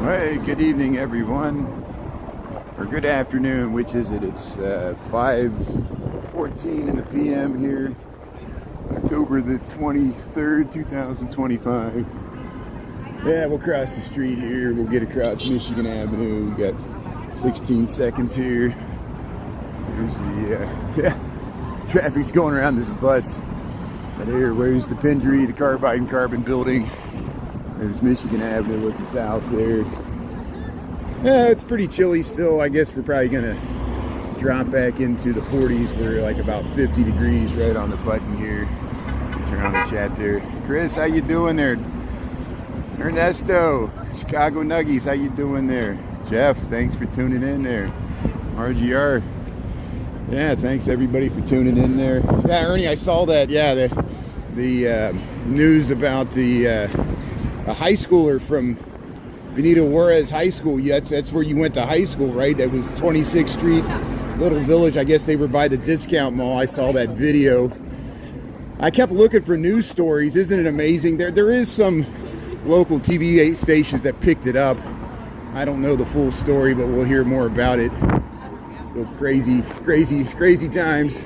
Hey, good evening, everyone, or good afternoon. Which is it? It's 5:14 in the PM here, October the 23rd, 2025. Yeah, we'll cross the street here. We'll get across Michigan Avenue. We got 16 seconds here. There's the traffic's going around this bus. But here, where's the Pendry, the Carbide and Carbon building? There's Michigan Avenue looking south there. Yeah, it's pretty chilly still. I guess we're probably gonna drop back into the 40s. We're like about 50 degrees right on the button here. Turn on the chat there. Chris, how you doing there? Ernesto, Chicago Nuggies, how you doing there? Jeff, thanks for tuning in there. RGR. Yeah, thanks everybody for tuning in there. Yeah, Ernie, I saw that. Yeah, the news about a high schooler from Benito Juarez High School. Yeah, that's where you went to high school, right? That was 26th Street, Little Village. I guess they were by the discount mall. I saw that video. I kept looking for news stories. Isn't it amazing? There is some local TV stations that picked it up. I don't know the full story, but we'll hear more about it. Still crazy times.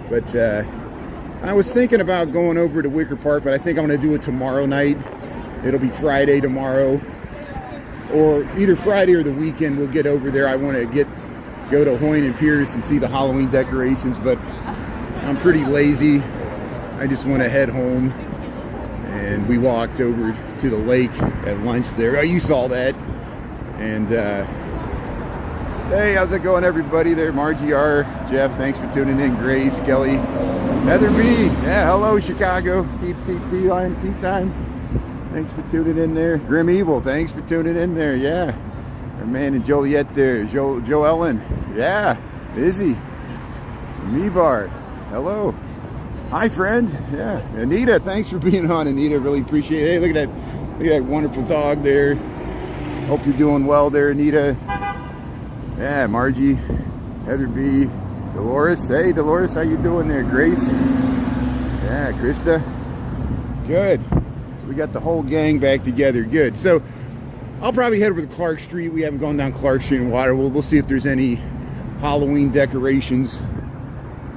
But I was thinking about going over to Wicker Park, but I think I'm going to do it tomorrow night. It'll be Friday tomorrow, or either Friday or the weekend. We'll get over there. I want to go to Hoyne and Pierce and see the Halloween decorations, but I'm pretty lazy. I just want to head home. And we walked over to the lake at lunch there. Oh, you saw that. And hey, how's it going, everybody there? Margie R, Jeff, thanks for tuning in. Grace, Kelly, Heather B. Yeah, hello, Chicago. Tea time. Thanks for tuning in there. Grim Evil, thanks for tuning in there. Yeah. Our man in Joliet there. Joe Ellen. Yeah. Busy. Mebar. Hello. Hi, friend. Yeah. Anita, thanks for being on, Anita. Really appreciate it. Hey, look at that wonderful dog there. Hope you're doing well there, Anita. Yeah, Margie, Heather B, Dolores. Hey, Dolores, how you doing there? Grace. Yeah, Krista. Good. We got the whole gang back together. Good. So I'll probably head over to Clark Street. We haven't gone down Clark Street in water. We'll see if there's any Halloween decorations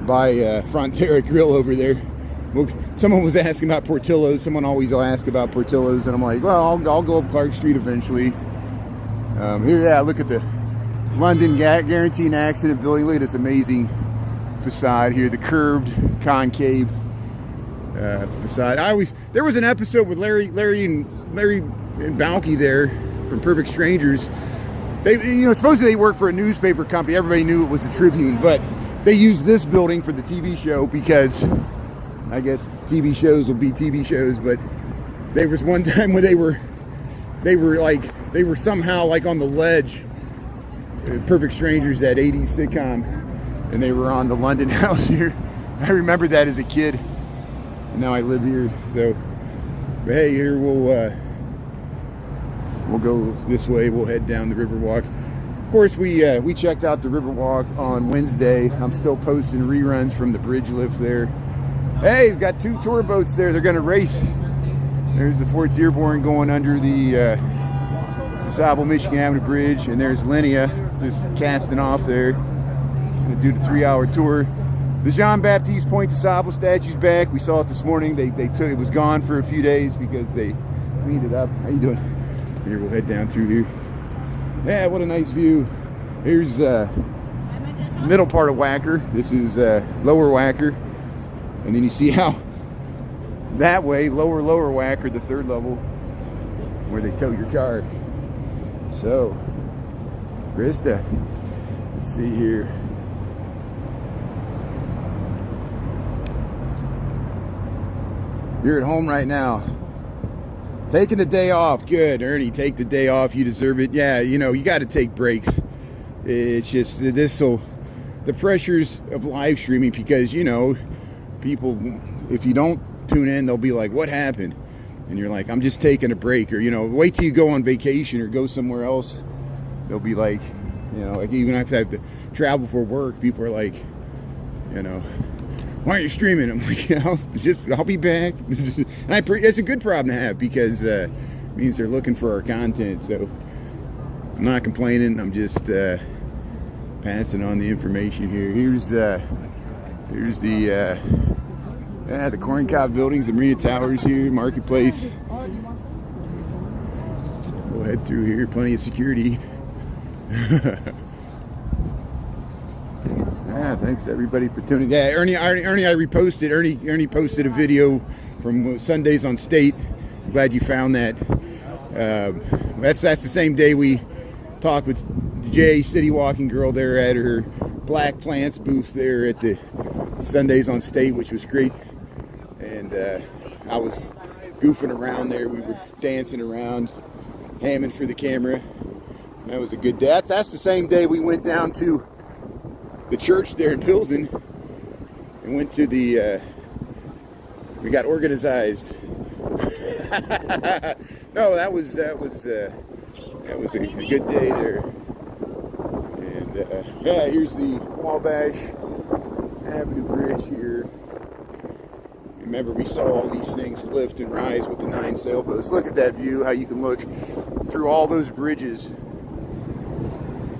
by Frontera Grill over there. Someone was asking about Portillo's. Someone always will ask about Portillo's, and I'm like, well, I'll go up Clark Street eventually. Here, yeah, look at the London Guarantee and Accident building. Look at this amazing facade here. The curved concave facade. There was an episode with Larry and Balky there from Perfect Strangers. They, supposedly they work for a newspaper company. Everybody knew it was the Tribune, but they used this building for the TV show because I guess TV shows will be TV shows. But there was one time when they were somehow like on the ledge. Perfect Strangers, that 80s sitcom, and they were on the London house here. I remember that as a kid. Now I live here, so but hey, here we'll go this way. We'll head down the Riverwalk. Of course, we checked out the Riverwalk on Wednesday. I'm still posting reruns from the bridge lift there. Hey, we've got 2 tour boats there. They're going to race. There's the Fort Dearborn going under the DuSable Michigan Avenue Bridge, and there's Linnea just casting off there. Going to do the 3-hour tour. The Jean-Baptiste Point DuSable statue's back. We saw it this morning. They took it. Was gone for a few days because they cleaned it up. How you doing? Here, we'll head down through here. Yeah, what a nice view. Here's middle part of Wacker. This is lower Wacker. And then you see how that way, lower Wacker, the 3rd level, where they tow your car. So, Krista, let's see here. You're at home right now. Taking the day off. Good, Ernie. Take the day off. You deserve it. Yeah, you got to take breaks. It's just the pressures of live streaming because, people, if you don't tune in, they'll be like, what happened? And you're like, I'm just taking a break. Or, wait till you go on vacation or go somewhere else. They'll be like, like even if I have to travel for work, people are like, why aren't you streaming? I'm like, I'll be back. And it's a good problem to have because it means they're looking for our content. So I'm not complaining. I'm just passing on the information here. Here's the corncob buildings, the Marina Towers here, Marketplace. We'll head through here. Plenty of security. Thanks everybody for tuning in. Yeah, Ernie, I reposted. Ernie posted a video from Sundays on State. I'm glad you found that. That's the same day we talked with Jay, City Walking Girl, there at her Black Plants booth there at the Sundays on State, which was great. And I was goofing around there. We were dancing around, hamming for the camera. That was a good day. That's the same day we went down to the church there in Pilsen and went to the we got organized. No, that was a good day there. And yeah, here's the Wabash Avenue Bridge here. Remember, we saw all these things lift and rise with the 9 sailboats. Look at that view, how you can look through all those bridges.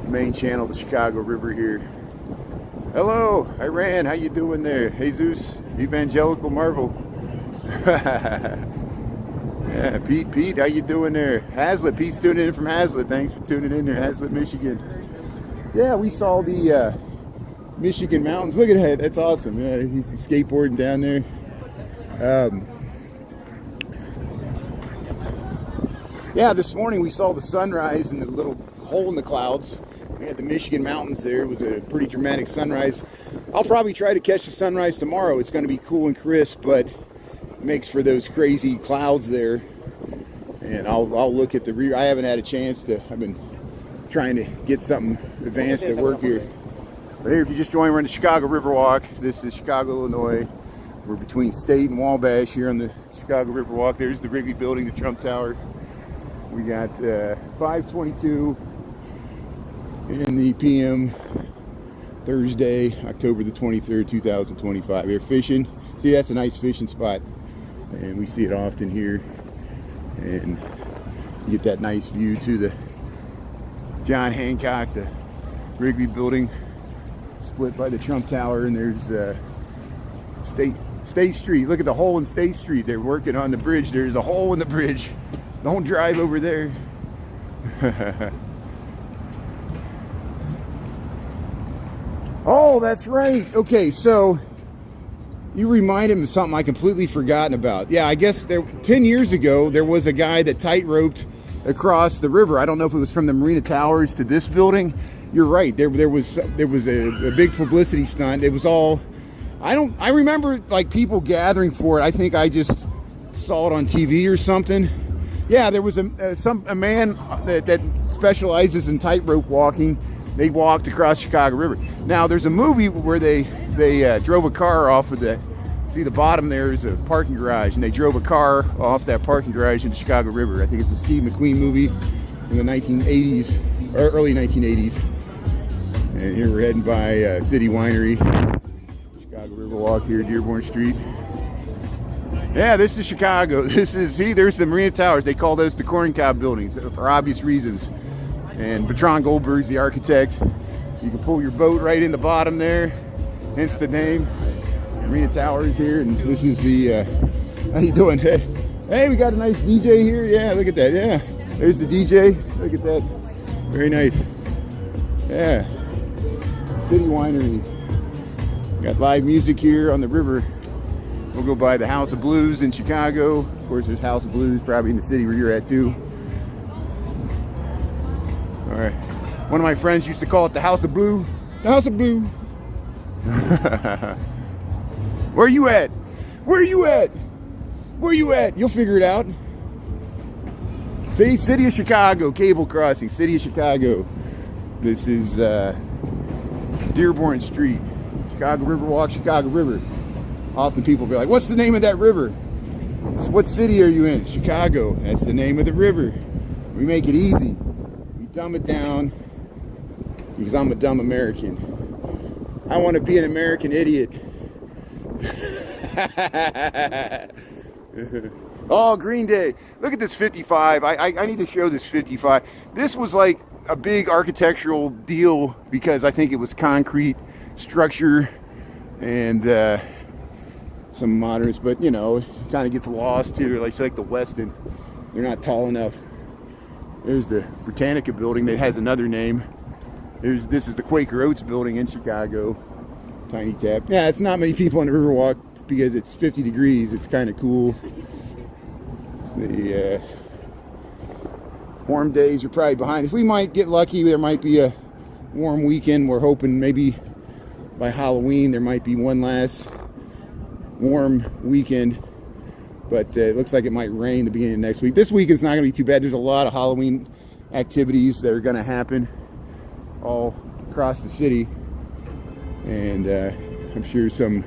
Main channel, the Chicago River here. Hello, Iran, how you doing there? Jesus, Evangelical Marvel. Yeah, Pete, how you doing there? Hazlitt, Pete's tuning in from Hazlitt. Thanks for tuning in there, Hazlitt, Michigan. Yeah, we saw the Michigan mountains. Look at that, that's awesome. Yeah, he's skateboarding down there. Yeah, this morning we saw the sunrise in the little hole in the clouds. We had the Michigan mountains there. It was a pretty dramatic sunrise. I'll probably try to catch the sunrise tomorrow. It's going to be cool and crisp, but it makes for those crazy clouds there. And I'll look at the rear. I haven't had a chance to. I've been trying to get something advanced at work here. But here, if you just joined, we're in the Chicago Riverwalk. This is Chicago, Illinois. We're between State and Wabash here on the Chicago Riverwalk. There's the Wrigley Building, the Trump Tower. We got 5:22 in the PM, Thursday, October the 23rd, 2025. We're fishing. See, that's a nice fishing spot, and we see it often here. And you get that nice view to the John Hancock, the Wrigley Building, split by the Trump Tower, and there's State Street. Look at the hole in State Street. They're working on the bridge. There's a hole in the bridge. Don't drive over there. Oh, that's right. Okay, so you reminded me of something I completely forgotten about. Yeah, I guess 10 years ago, there was a guy that tight-roped across the river. I don't know if it was from the Marina Towers to this building. You're right. There was a big publicity stunt. It was all, I remember like people gathering for it. I think I just saw it on TV or something. Yeah, there was a man that specializes in tightrope walking. They walked across Chicago River. Now, there's a movie where they drove a car off of see the bottom there is a parking garage, and they drove a car off that parking garage in the Chicago River. I think it's a Steve McQueen movie in the 1980s, or early 1980s. And here we're heading by City Winery, Chicago Riverwalk here, Dearborn Street. Yeah, this is Chicago. There's the Marina Towers. They call those the corncob buildings for obvious reasons. And Bertrand Goldberg's the architect. You can pull your boat right in the bottom there, hence the name. Marina Towers here, and this is the, how you doing? Hey, we got a nice DJ here. Yeah, look at that. Yeah, there's the DJ. Look at that. Very nice. Yeah. City Winery. Got live music here on the river. We'll go by the House of Blues in Chicago. Of course, there's House of Blues probably in the city where you're at too. All right. One of my friends used to call it the House of Blue. The House of Blue. Where you at? Where you at? Where you at? You'll figure it out. See, City of Chicago, cable crossing, City of Chicago. This is Dearborn Street, Chicago Riverwalk, Chicago River. Often people be like, what's the name of that river? What city are you in? Chicago. That's the name of the river. We make it easy. We dumb it down because I'm a dumb American. I want to be an American idiot. Oh, Green Day. Look at this 55. I need to show this 55. This was like a big architectural deal because I think it was concrete structure and some moderns, but you know, it kind of gets lost here. Like, it's like the Weston. They're not tall enough. There's the Britannica building that has another name. This is the Quaker Oats building in Chicago. Tiny Tap. Yeah, it's not many people on the Riverwalk because it's 50 degrees. It's kind of cool. The warm days are probably behind us. We might get lucky. There might be a warm weekend. We're hoping maybe by Halloween there might be one last warm weekend. But it looks like it might rain the beginning of next week. This weekend's not going to be too bad. There's a lot of Halloween activities that are going to happen all across the city. And I'm sure some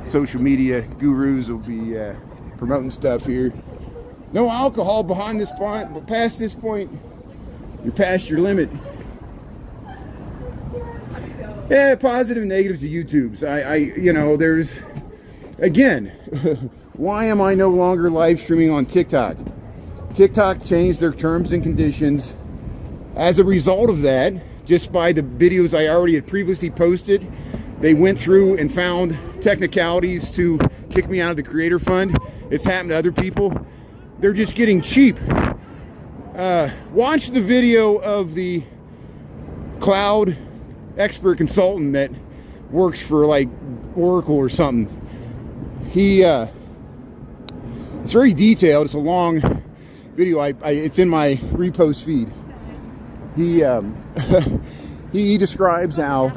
social media gurus will be promoting stuff here. No alcohol behind this point, but past this point, you're past your limit. Yeah, positive and negatives to YouTube's. You know, there's, again, why am I no longer live streaming on TikTok? TikTok changed their terms and conditions. As a result of that, just by the videos I already had previously posted, they went through and found technicalities to kick me out of the creator fund. It's happened to other people. They're just getting cheap. Watch the video of the cloud expert consultant that works for like Oracle or something. It's very detailed. It's a long video. It's in my repost feed. He describes how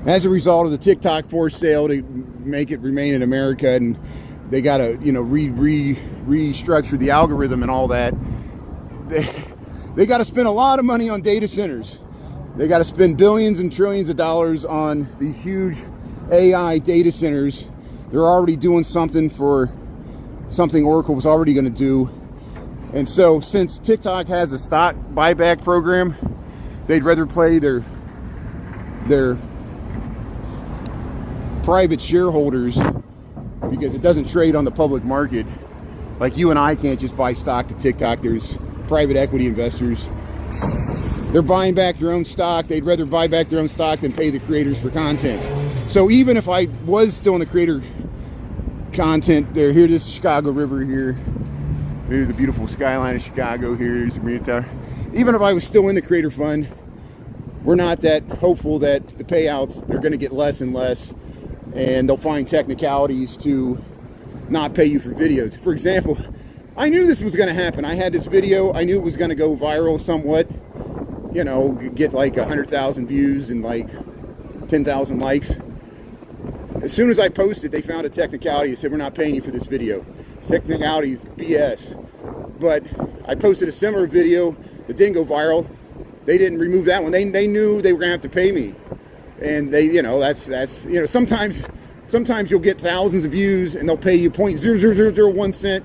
as a result of the TikTok forced sale to make it remain in America, and they got to, you know, restructure the algorithm and all that. They got to spend a lot of money on data centers. They got to spend billions and trillions of dollars on these huge AI data centers. They're already doing something Oracle was already going to do. And so since TikTok has a stock buyback program, they'd rather play their private shareholders because it doesn't trade on the public market. Like, you and I can't just buy stock to TikTok. There's private equity investors. They're buying back their own stock. They'd rather buy back their own stock than pay the creators for content. So even if I was still in the creator content, here, this is Chicago River here. There's the beautiful skyline of Chicago here. There's the Marina Tower. Even if I was still in the creator fund, we're not that hopeful that the payouts, they're going to get less and less, and they'll find technicalities to not pay you for videos. For example, I knew this was going to happen. I had this video. I knew it was going to go viral somewhat, you know, get like 100,000 views and like 10,000 likes. As soon as I posted, they found a technicality that said, we're not paying you for this video. Technicality is BS. But I posted a similar video that didn't go viral. They didn't remove that one. They knew they were going to have to pay me. And they, you know, that's you know, sometimes you'll get thousands of views and they'll pay you 0.00001 cent.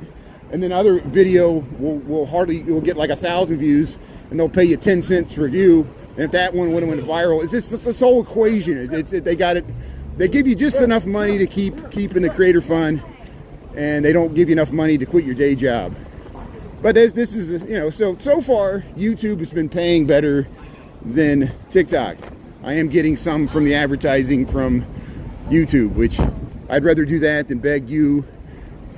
And then other video will get like 1,000 views and they'll pay you 10 cents per view. And if that one would have went viral, it's just this whole equation. They got it. They give you just enough money to keep in the creator fund, and they don't give you enough money to quit your day job. But this is, you know, so far YouTube has been paying better than TikTok. I am getting some from the advertising from YouTube, which I'd rather do that than beg you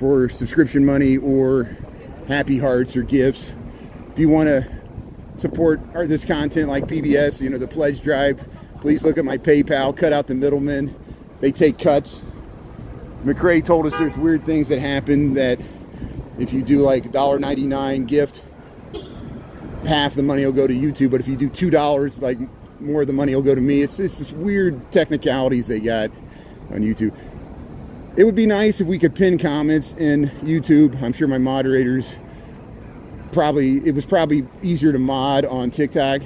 for subscription money or happy hearts or gifts. If you want to support this content like PBS, you know, the pledge drive, please look at my PayPal, cut out the middlemen. They take cuts. McRae told us there's weird things that happen, that if you do like $1.99 gift, half the money will go to YouTube, but if you do $2, like more of the money will go to me. It's just this weird technicalities they got on YouTube. It would be nice if we could pin comments in YouTube. I'm sure my moderators it was probably easier to mod on TikTok.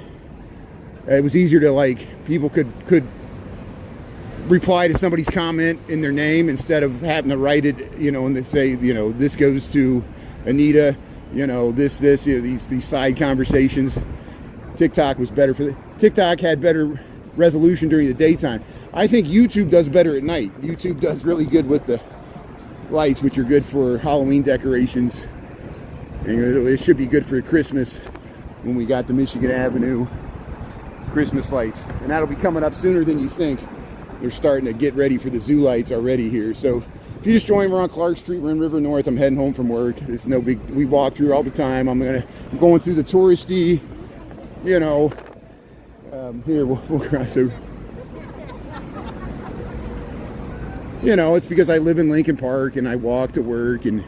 It was easier to, like, people could reply to somebody's comment in their name instead of having to write it, you know, and they say, you know, this goes to Anita, you know, this, you know, these side conversations. TikTok was better TikTok had better resolution during the daytime. I think YouTube does better at night. YouTube does really good with the lights, which are good for Halloween decorations. And it should be good for Christmas when we got the Michigan Avenue Christmas lights. And that'll be coming up sooner than you think. They're starting to get ready for the zoo lights already here. So if you just joined, we're on Clark Street, we're in River North. I'm heading home from work. It's no big, we walk through all the time. I'm going through the touristy, you know, here we'll cross over. You know, it's because I live in Lincoln Park and I walk to work, and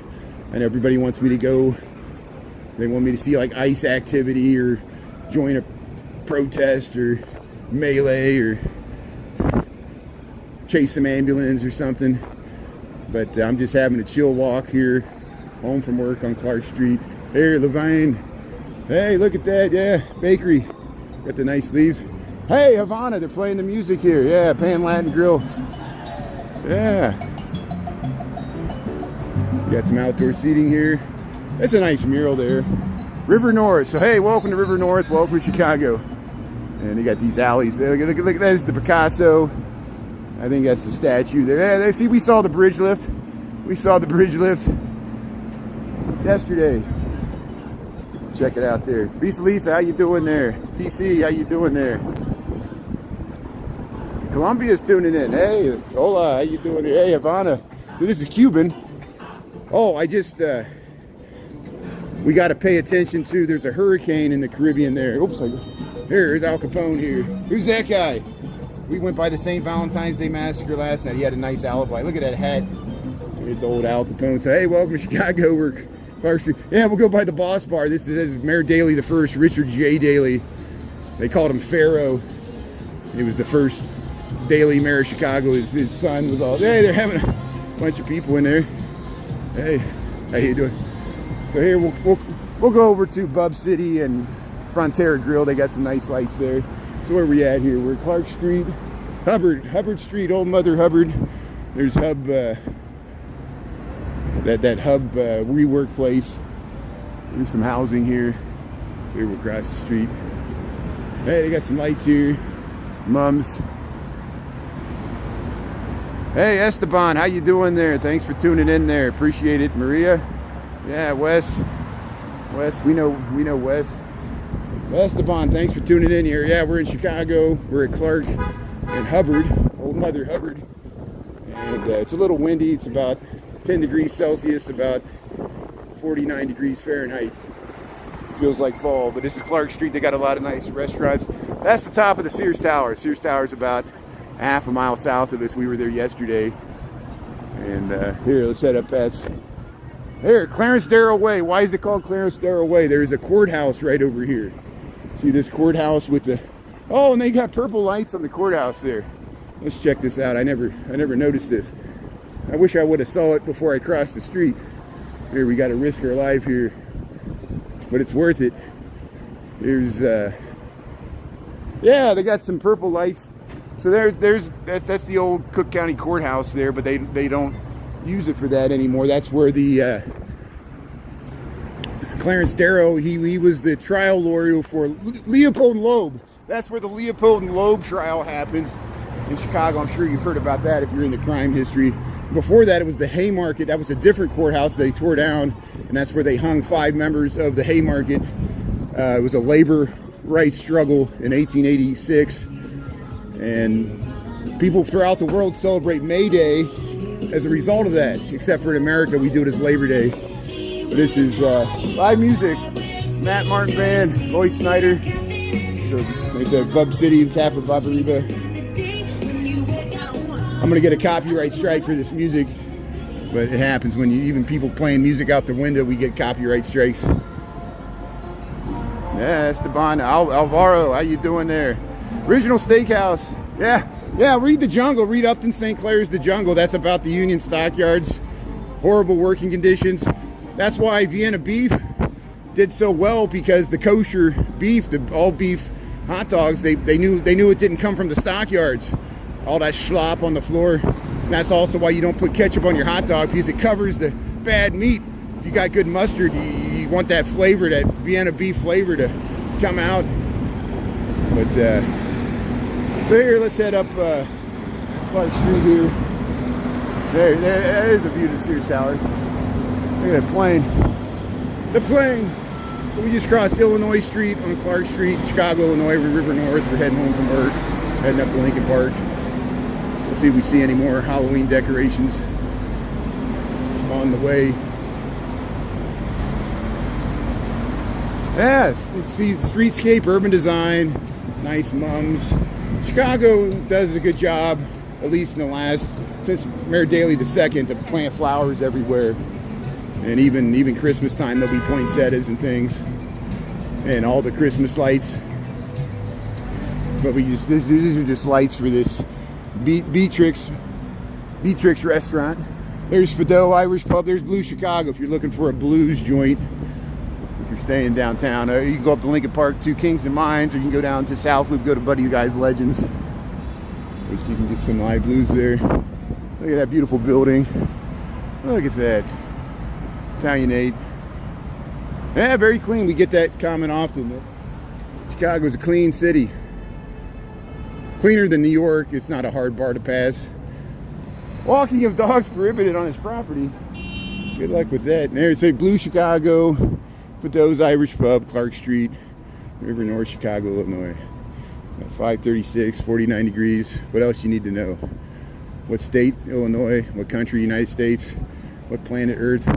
everybody wants me to go. They want me to see like ice activity or join a protest or melee or chase some ambulance or something. But I'm just having a chill walk here home from work on Clark Street. There, Levine. Hey, look at that. Yeah, bakery. Got the nice leaves. Hey, Havana, they're playing the music here. Yeah, Pan Latin Grill. Yeah. Got some outdoor seating here. That's a nice mural there. River North. So hey, welcome to River North. Welcome to Chicago. And they got these alleys. Look at that. Is the Picasso. I think that's the statue there. Yeah, there. See, we saw the bridge lift. We saw the bridge lift yesterday. Check it out there. Lisa, how you doing there? PC, how you doing there? Colombia's tuning in. Hey, hola, how you doing there? Hey, Havana. So this is Cuban. Oh, we got to pay attention to, there's a hurricane in the Caribbean there. Oops, here's Al Capone here. Who's that guy? We went by the St. Valentine's Day Massacre last night. He had a nice alibi. Look at that hat. It's old Al Capone. So, hey, welcome to Chicago. We're Clark Street. Yeah, we'll go by the Boss Bar. This is Mayor Daley the First, Richard J. Daley. They called him Pharaoh. He was the first Daley mayor of Chicago. His son was all, hey, they're having a bunch of people in there. Hey, how you doing? So here we'll go over to Bub City and Frontera Grill. They got some nice lights there. So where are we at here? We're at Clark Street, Hubbard Street, Old Mother Hubbard. There's Hub, that Hub rework place. There's some housing here. So here we'll cross the street. Hey, they got some lights here. Mums. Hey, Esteban, how you doing there? Thanks for tuning in there. Appreciate it. Maria. Yeah, Wes, we know Wes. Esteban, thanks for tuning in here. Yeah, we're in Chicago. We're at Clark and Hubbard, Old Mother Hubbard. And it's a little windy. It's about 10 degrees Celsius, about 49 degrees Fahrenheit. Feels like fall, but this is Clark Street. They got a lot of nice restaurants. That's the top of the Sears Tower. Sears Tower is about half a mile south of us. We were there yesterday. And here, let's head up past... There, Clarence Darrow Way. Why is it called Clarence Darrow Way? There's a courthouse right over here. See this courthouse with the... Oh, and they got purple lights on the courthouse there. Let's check this out. I never noticed this. I wish I would have saw it before I crossed the street. Here, we got to risk our life here. But it's worth it. There's... Yeah, they got some purple lights. So that's the old Cook County Courthouse there, but they don't use it for that anymore. That's where the Clarence Darrow, he was the trial lawyer for Leopold and Loeb. That's where the Leopold and Loeb trial happened in Chicago. I'm sure you've heard about that if you're in the crime history. Before that, it was the Haymarket. That was a different courthouse they tore down, and that's where they hung 5 members of the Haymarket. It was a labor rights struggle in 1886, and people throughout the world celebrate May Day as a result of that, except for in America, we do it as Labor Day. This is live music. Matt Martin Band, Lloyd Snyder. So there's a Bub City, Tap of Vaporiba. I'm going to get a copyright strike for this music, but it happens when even people playing music out the window, we get copyright strikes. Yeah, Esteban, Alvaro, how you doing there? Original Steakhouse. Yeah, read The Jungle. Read Upton St. Clair's The Jungle. That's about the Union stockyards. Horrible working conditions. That's why Vienna beef did so well, because the kosher beef, the all beef hot dogs, they knew it didn't come from the stockyards. All that slop on the floor. And that's also why you don't put ketchup on your hot dog, because it covers the bad meat. If you got good mustard, you want that flavor, that Vienna beef flavor to come out. But so here, let's head up Clark Street here. There is a view to the Sears Tower. Look at that plane. The plane! So we just crossed Illinois Street on Clark Street, Chicago, Illinois. We're in River North. We're heading home from work, heading up to Lincoln Park. We'll see if we see any more Halloween decorations on the way. Yeah, you see streetscape, urban design, nice mums. Chicago does a good job, at least in the last, since Mayor Daley II, to plant flowers everywhere. And even Christmas time, there'll be poinsettias and things. And all the Christmas lights. But these are just lights for this Beatrix restaurant. There's Fido Irish Pub. There's Blue Chicago if you're looking for a blues joint. If you're staying downtown, you can go up to Lincoln Park to Kingston Mines, or you can go down to South Loop, go to Buddy the Guy's Legends. You can get some live blues there. Look at that beautiful building. Look at that. Italianate. Yeah, very clean. We get that comment often. Chicago's a clean city. Cleaner than New York. It's not a hard bar to pass. Walking of dogs prohibited on his property. Good luck with that. And there's a Blue Chicago, Fido's Irish Pub, Clark Street, River North, Chicago, Illinois. 536, 49 degrees. What else you need to know? What state? Illinois. What country? United States. What planet? Earth.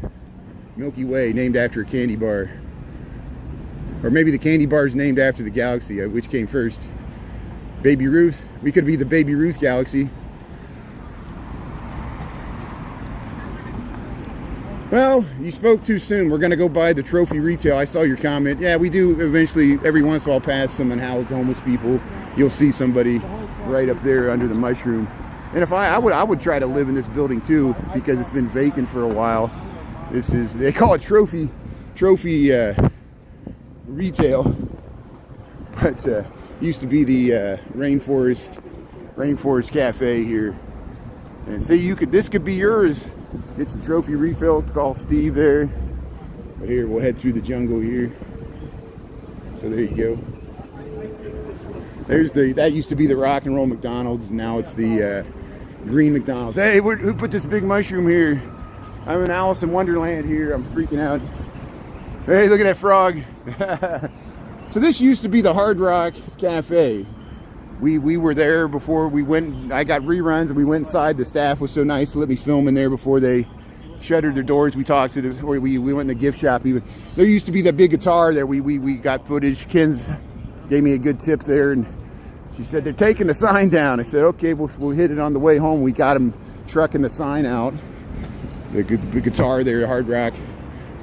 Milky Way, named after a candy bar. Or maybe the candy bar is named after the galaxy. Which came first? Baby Ruth? We could be the Baby Ruth galaxy. Well, you spoke too soon. We're going to go buy the trophy retail. I saw your comment. Yeah, we do eventually, every once in a while, pass some unhoused homeless people. You'll see somebody right up there under the mushroom. And if I would try to live in this building too, because it's been vacant for a while. This is, they call it trophy retail, but used to be the Rainforest Cafe here. And see, this could be yours. Get some trophy refill. Call Steve there. But here, we'll head through the jungle here. So there you go. That used to be the Rock and Roll McDonald's. Now it's the Green McDonald's. Hey, who put this big mushroom here? I'm in Alice in Wonderland here. I'm freaking out. Hey, look at that frog. So this used to be the Hard Rock Cafe. We were there before we went. I got reruns and we went inside. The staff was so nice to let me film in there before they shuttered their doors. We talked to we went in the gift shop even. There used to be that big guitar there. We got footage. Ken's gave me a good tip there, and she said they're taking the sign down. I said, okay, we'll hit it on the way home. We got them trucking the sign out. The guitar there, Hard Rock.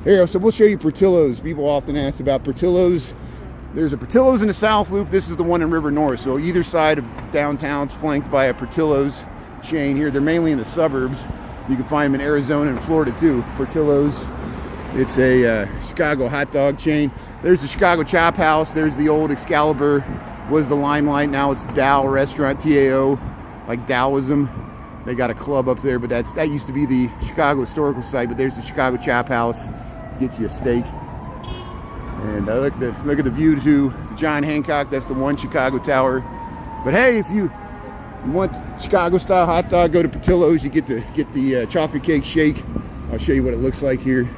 Here, so we'll show you Portillo's. People often ask about Portillo's. There's a Portillo's in the South Loop. This is the one in River North. So either side of downtown is flanked by a Portillo's chain here. They're mainly in the suburbs. You can find them in Arizona and Florida too. Portillo's. It's a Chicago hot dog chain. There's the Chicago Chop House. There's the old Excalibur. Was the Limelight. Now it's Tao Restaurant, T-A-O, like Taoism. They got a club up there, but that used to be the Chicago Historical Site. But there's the Chicago Chop House. Get you a steak. And look at the view to John Hancock. That's the one Chicago Tower. But hey, if you want Chicago style hot dog, go to Portillo's. You get the chocolate cake shake. I'll show you what it looks like here.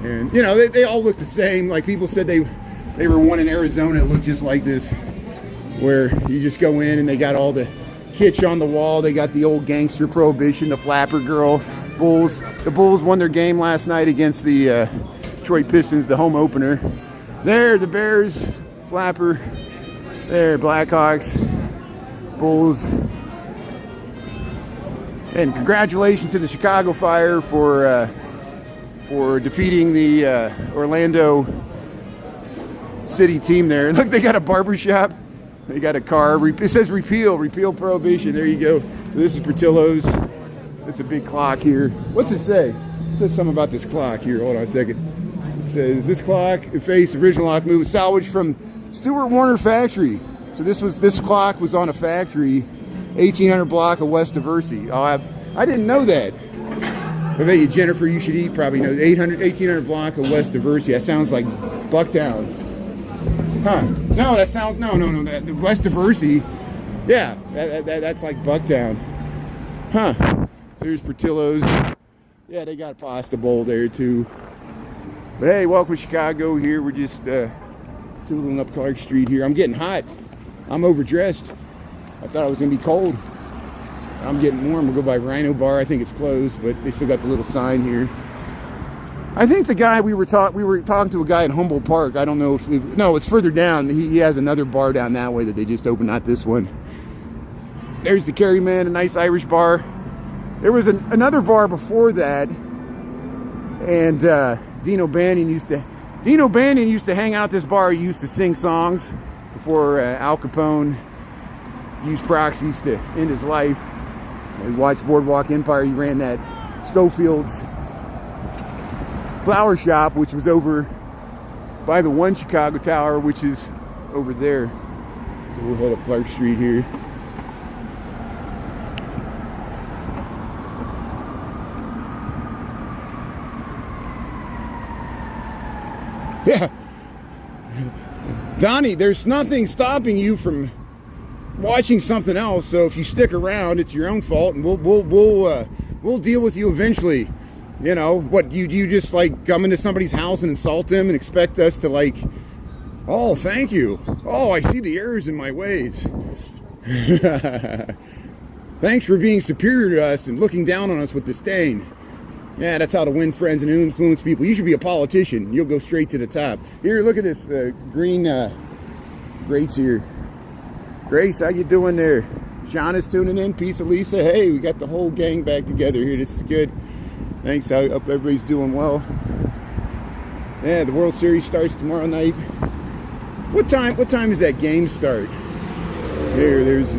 And you know, they all look the same. Like people said they were one in Arizona. It looked just like this, where you just go in and they got all the kitsch on the wall. They got the old gangster prohibition, the flapper girl, Bulls. The Bulls won their game last night against the Detroit Pistons, the home opener. There, the Bears, flapper. There, Blackhawks, Bulls. And congratulations to the Chicago Fire for defeating the Orlando City team there. Look, they got a barber shop. They got a car. It says repeal prohibition. There you go. So this is Portillo's. It's a big clock here. What's it say? It says something about this clock here. Hold on a second. It says this clock, face original clock movement, salvaged from Stewart Warner Factory. So this clock was on a factory, 1800 block of West Diversey. Oh, I didn't know that. I bet you, Jennifer, you should eat probably knows 1800 block of West Diversey. That sounds like Bucktown. Huh? No, that sounds no. That West Diversey, yeah, that's like Bucktown. Huh. So here's Portillo's. Yeah, they got pasta bowl there too. But hey, welcome to Chicago here. We're just tootling up Clark Street here. I'm getting hot. I'm overdressed. I thought it was gonna be cold. I'm getting warm. We'll go by Rhino Bar. I think it's closed, but they still got the little sign here. I think the guy we were talking to a guy at Humboldt Park. I don't know if no, it's further down. He has another bar down that way that they just opened, not this one. There's the Kerry Man, a nice Irish bar. There was another bar before that, and Dino Bannon used to hang out at this bar. He used to sing songs before Al Capone used proxies to end his life. He watched Boardwalk Empire. He ran that Schofield's flower shop, which was over by the One Chicago Tower, which is over there. So we'll head up Clark Street here. Yeah, Donnie, there's nothing stopping you from watching something else. So if you stick around, it's your own fault, and we'll deal with you eventually. You know what? You just like come into somebody's house and insult them and expect us to like, oh, thank you. Oh, I see the errors in my ways. Thanks for being superior to us and looking down on us with disdain. Yeah, that's how to win friends and influence people. You should be a politician. You'll go straight to the top. Here, look at this green grates here. Grace, how you doing there? Sean is tuning in. Pizza Lisa. Hey, we got the whole gang back together here. This is good. Thanks. I hope everybody's doing well. Yeah, the World Series starts tomorrow night. What time does that game start? Here, there's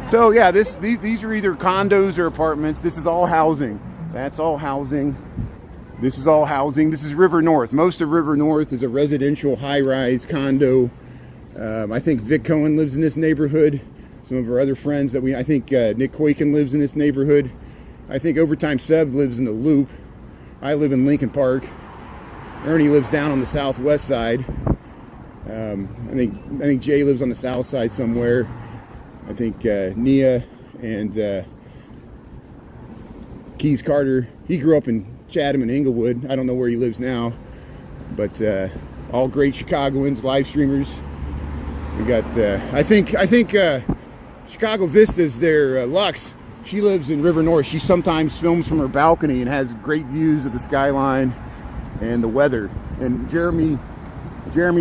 so yeah, these are either condos or apartments. This is all housing. That's all housing. This is all housing. This is River North. Most of River North is a residential high-rise condo. I think Vic Cohen lives in this neighborhood. Some of our other friends I think Nick Koiken lives in this neighborhood. I think Overtime Seb lives in the Loop. I live in Lincoln Park. Ernie lives down on the southwest side. I think Jay lives on the south side somewhere. I think Nia and Keys Carter, he grew up in Chatham and Inglewood. I don't know where he lives now, but all great Chicagoans, live streamers. We got, I think Chicago Vista's there. Lux, she lives in River North. She sometimes films from her balcony and has great views of the skyline and the weather. And Jeremy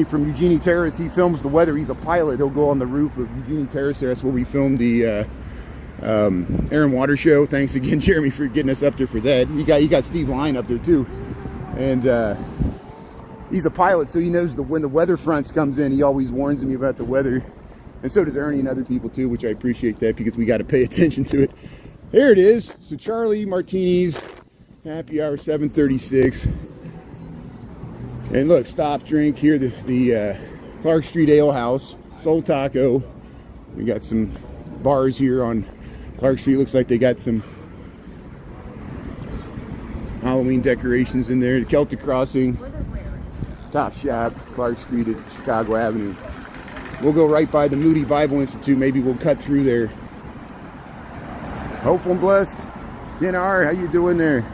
from Eugenie Terrace, he films the weather. He's a pilot. He'll go on the roof of Eugenie Terrace there. That's where we filmed the Air and Water show. Thanks again, Jeremy, for getting us up there for that. You got Steve Line up there too, and he's a pilot, so he knows when the weather fronts comes in. He always warns me about the weather, and so does Ernie and other people too, which I appreciate that because we got to pay attention to it. There it is. So Charlie Martini's happy hour 7:36. And look, stop, drink here, the Clark Street Ale House, Soul Taco. We got some bars here on Clark Street. Looks like they got some Halloween decorations in there. The Celtic Crossing, Top Shop, Clark Street at Chicago Avenue. We'll go right by the Moody Bible Institute. Maybe we'll cut through there. Hopeful and blessed. DNR, how you doing there?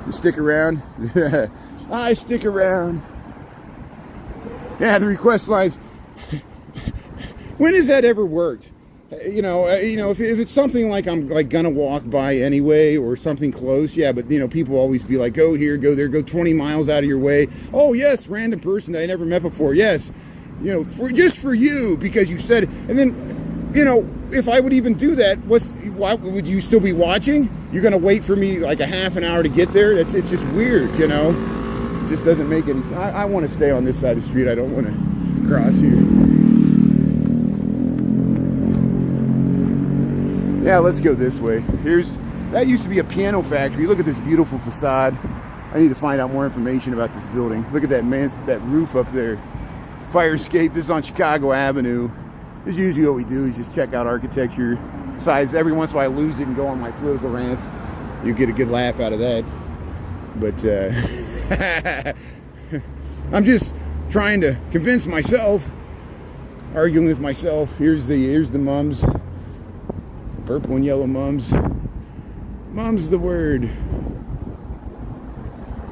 You stick around. I stick around. Yeah, the request lines. When has that ever worked? If it's something like I'm like gonna walk by anyway or something close, yeah, but people always be like, go here, go there, go 20 miles out of your way. Oh yes, random person that I never met before. Yes, just for you because you said it. And then, if I would even do that, why would you still be watching? You're gonna wait for me like a half an hour to get there? It's just weird, It just doesn't make any sense. I want to stay on this side of the street. I don't want to cross here. Yeah, let's go this way. That used to be a piano factory. Look at this beautiful facade. I need to find out more information about this building. Look at that roof up there. Fire escape. This is on Chicago Avenue. This is usually what we do is just check out architecture. Besides, every once in a while I lose it and go on my political rants. You get a good laugh out of that. But trying to convince myself, arguing with myself. Here's the mums, purple and yellow mums. Mum's the word.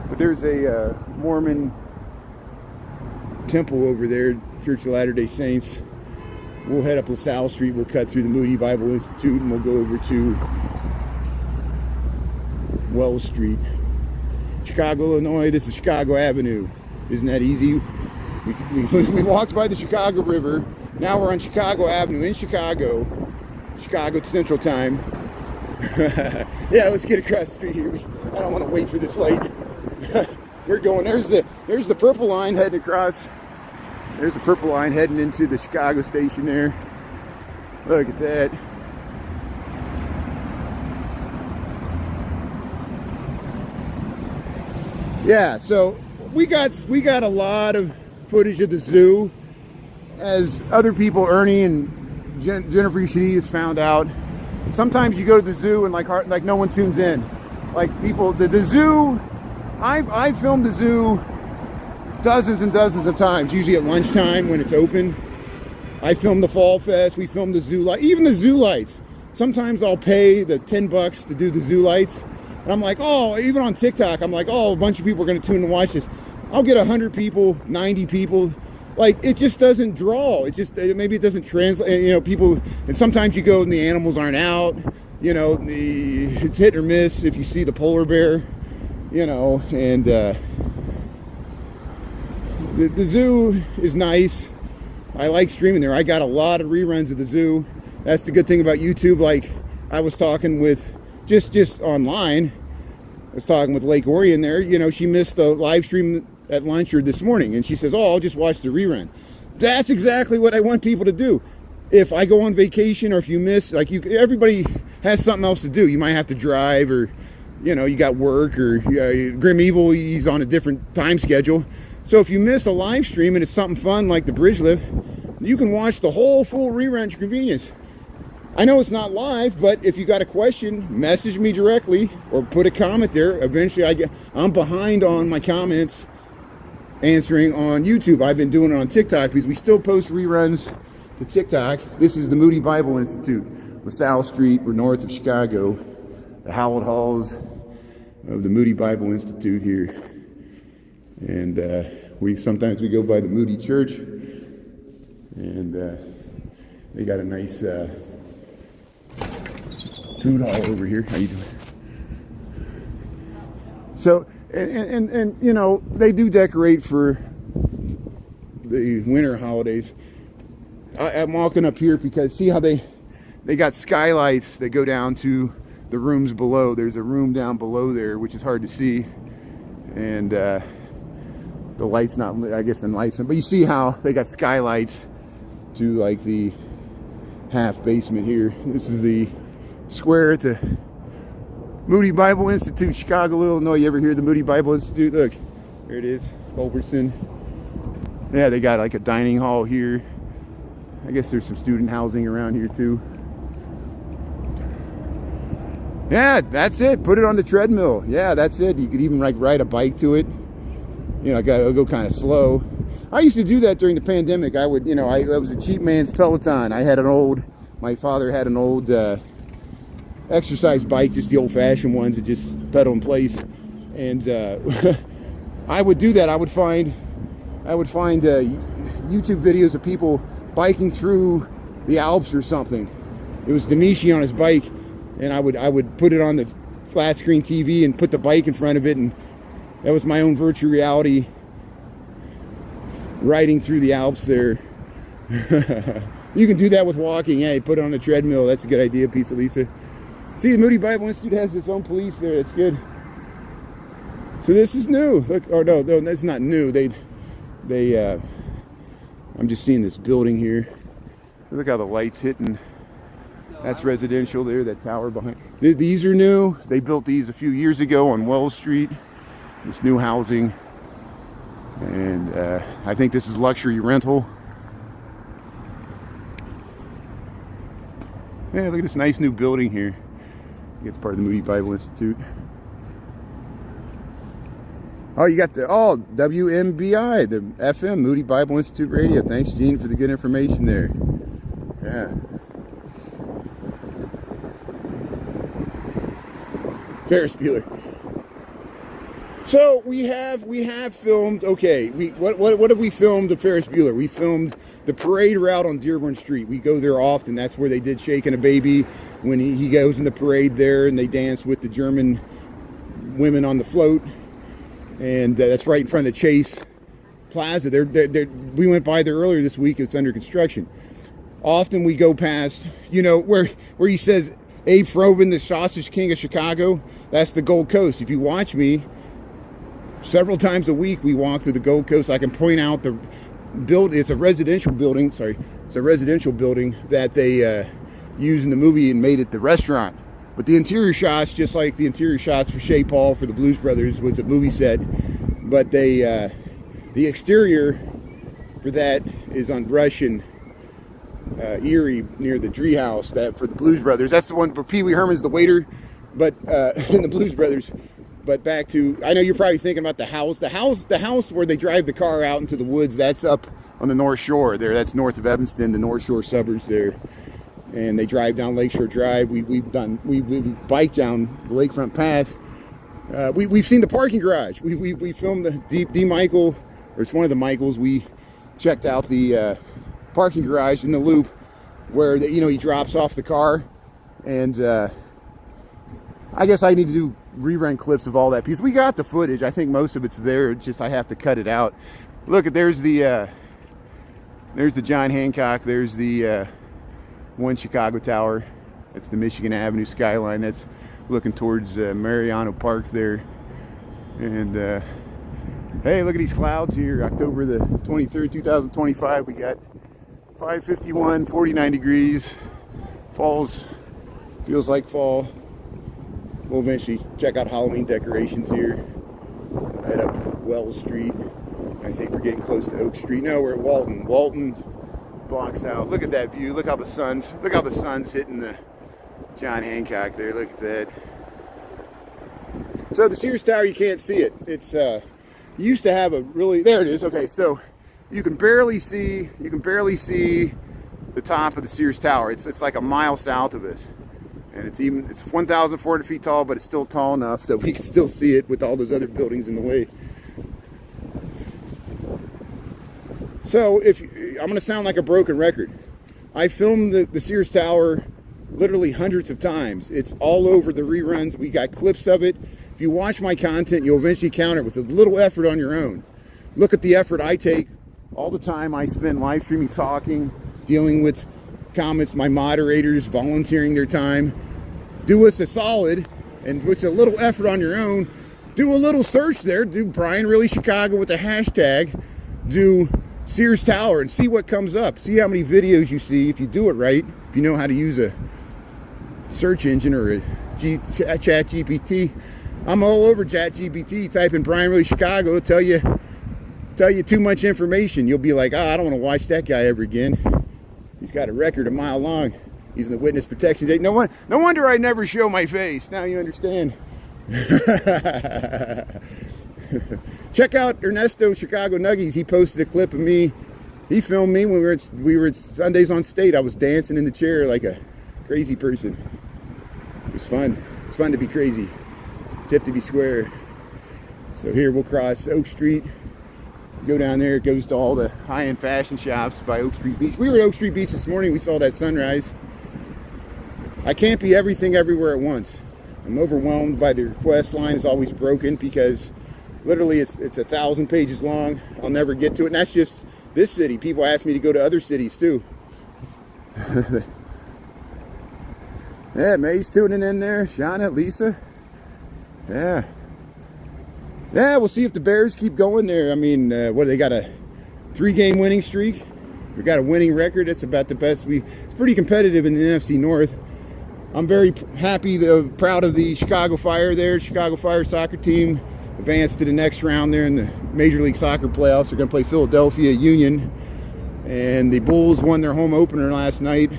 But there's a Mormon temple over there, Church of Latter-day Saints. We'll head up LaSalle Street. We'll cut through the Moody Bible Institute, and we'll go over to Wells Street. Chicago, Illinois. This is Chicago Avenue. Isn't that easy? We walked by the Chicago River. Now we're on Chicago Avenue in Chicago. Chicago Central Time. Yeah, let's get across the street here. I don't want to wait for this light. We're going. There's the purple line heading across. There's the purple line heading into the Chicago station there. Look at that. Yeah, so we got a lot of footage of the zoo. As other people, Ernie and Jennifer Shadid has found out, sometimes you go to the zoo and like no one tunes in. Like people, the zoo. I've filmed the zoo dozens and dozens of times, usually at lunchtime when it's open. I filmed the Fall Fest, we filmed the zoo light, even the zoo lights. Sometimes I'll pay the $10 to do the zoo lights. And I'm like, oh, even on TikTok, I'm like, oh, a bunch of people are going to tune in and watch this. I'll get 100 people, 90 people. Like, it just doesn't draw. It just, maybe it doesn't translate, you know, people, and sometimes you go and the animals aren't out. You know, it's hit or miss if you see the polar bear, you know, and the zoo is nice. I like streaming there. I got a lot of reruns of the zoo. That's the good thing about YouTube. Like, I was talking with, just online, I was talking with Lake Orion there. You know, she missed the live stream at lunch or this morning, and she says, oh, I'll just watch the rerun. That's exactly what I want people to do. If I go on vacation, or if you miss, like, everybody has something else to do. You might have to drive, or, you know, you got work, or Grim Evil, he's on a different time schedule. So if you miss a live stream and it's something fun like the bridge lift, you can watch the whole full rerun at your convenience. I know it's not live, but if you got a question, message me directly or put a comment there. Eventually I'm behind on my comments answering on YouTube. I've been doing it on TikTok because we still post reruns to TikTok. This is the Moody Bible Institute, LaSalle Street. We're north of Chicago, the hallowed halls of the Moody Bible Institute here. And sometimes we go by the Moody Church, and they got a nice food hall over here. How you doing? So, and you know, they do decorate for the winter holidays. I'm walking up here because see how they got skylights that go down to the rooms below. There's a room down below there, which is hard to see, and the light's not lit, I guess, in lights, but you see how they got skylights to like the half basement here. This is the square at the Moody Bible Institute, Chicago, Illinois. You ever hear of the Moody Bible Institute? Look, there it is, Culbertson. Yeah, they got like a dining hall here. I guess there's some student housing around here too. Yeah, that's it. Put it on the treadmill. Yeah, that's it. You could even like ride a bike to it. You know, I'll go kind of slow. I used to do that during the pandemic. I would, you know, I was a cheap man's Peloton. My father had an old exercise bike, just the old-fashioned ones that just pedal in place. And I would do that. I would find YouTube videos of people biking through the Alps or something. It was Demichi on his bike, and I would put it on the flat screen TV and put the bike in front of it, and that was my own virtual reality riding through the Alps there. You can do that with walking. Hey, put it on a treadmill. That's a good idea, Pizza Lisa. See, the Moody Bible Institute has its own police there. That's good. So this is new. Look, or no, that's not new. I'm just seeing this building here. Look how the light's hitting. That's residential there, that tower behind. These are new. They built these a few years ago on Wells Street. This new housing. And I think this is luxury rental. Yeah, look at this nice new building here. It's part of the Moody Bible Institute. Oh, you got the WMBI, the FM, Moody Bible Institute Radio. Thanks, Gene, for the good information there. Yeah. Ferris Bueller. So we have filmed. Okay, what have we filmed of Ferris Bueller? We filmed the parade route on Dearborn Street. We go there often. That's where they did "Shaking a Baby" when he goes in the parade there, and they dance with the German women on the float. And that's right in front of the Chase Plaza. We went by there earlier this week. It's under construction. Often we go past, where he says Abe Frobin, the sausage king of Chicago. That's the Gold Coast. If you watch me, several times a week we walk through the Gold Coast. I can point out it's a residential building. Sorry, it's a residential building that they used in the movie and made it the restaurant. But the interior shots, just like the interior shots for Shea Paul for the Blues Brothers, was a movie set. But the exterior for that is on Rush and Erie near the Dree House. That for the Blues Brothers. That's the one where Pee Wee Herman's the waiter, but in the Blues Brothers. But back to, I know you're probably thinking about the house where they drive the car out into the woods. That's up on the North Shore there. That's north of Evanston, the North Shore suburbs there. And they drive down Lakeshore Drive. We bike down the lakefront path. We've seen the parking garage. We filmed the D. Michael, or it's one of the Michaels. We checked out the parking garage in the loop where he drops off the car. And I guess I need to do rerun clips of all that piece. We got the footage. I think most of it's there. It's just I have to cut it out. Look, there's the John Hancock. There's the One Chicago Tower. That's the Michigan Avenue skyline. That's looking towards Mariano Park there. And hey, look at these clouds here. October the 23rd, 2025. We got 5:51, 49 degrees. Feels like fall. We'll eventually check out Halloween decorations here. Head up Wells Street. I think we're getting close to Oak Street. No, we're at Walton. Walton blocks out. Look at that view. Look how the sun's hitting the John Hancock there. Look at that. So the Sears Tower, you can't see it. It's used to have there it is. Okay, so you can barely see the top of the Sears Tower. It's like a mile south of us. And it's 1,400 feet tall, but it's still tall enough that we can still see it with all those other buildings in the way. So I'm going to sound like a broken record. I filmed the Sears Tower literally hundreds of times. It's all over the reruns. We got clips of it. If you watch my content, you'll eventually counter it with a little effort on your own. Look at the effort I take, all the time I spend live streaming, talking, dealing with comments, my moderators volunteering their time. Do us a solid, and with a little effort on your own, do a little search there. Do Brian Really Chicago with a hashtag. Do Sears Tower and see what comes up. See how many videos you see if you do it right. If you know how to use a search engine or a chat GPT. I'm all over chat GPT. Type in Brian Really Chicago, tell you too much information. You'll be like, I don't want to watch that guy ever again. He's got a record a mile long. He's in the witness protection state. No wonder I never show my face. Now you understand. Check out Ernesto Chicago Nuggies. He posted a clip of me. He filmed me when we were at Sundays on State. I was dancing in the chair like a crazy person. It was fun. It's fun to be crazy. Except to be square. So here we'll cross Oak Street. Go down there. It goes to all the high-end fashion shops by Oak Street Beach. We were at Oak Street Beach this morning. We saw that sunrise. I can't be everything everywhere at once. I'm overwhelmed by the request line. Is always broken because literally it's 1,000 pages long. I'll never get to it. And that's just this city. People ask me to go to other cities too. Yeah, May's tuning in there. Shauna, Lisa. Yeah. Yeah, we'll see if the Bears keep going there. I mean, they got a 3-game winning streak. We got a winning record. It's about the best. It's pretty competitive in the NFC North. I'm very happy, proud of the Chicago Fire there. Chicago Fire soccer team advanced to the next round there in the Major League Soccer playoffs. They're going to play Philadelphia Union. And the Bulls won their home opener last night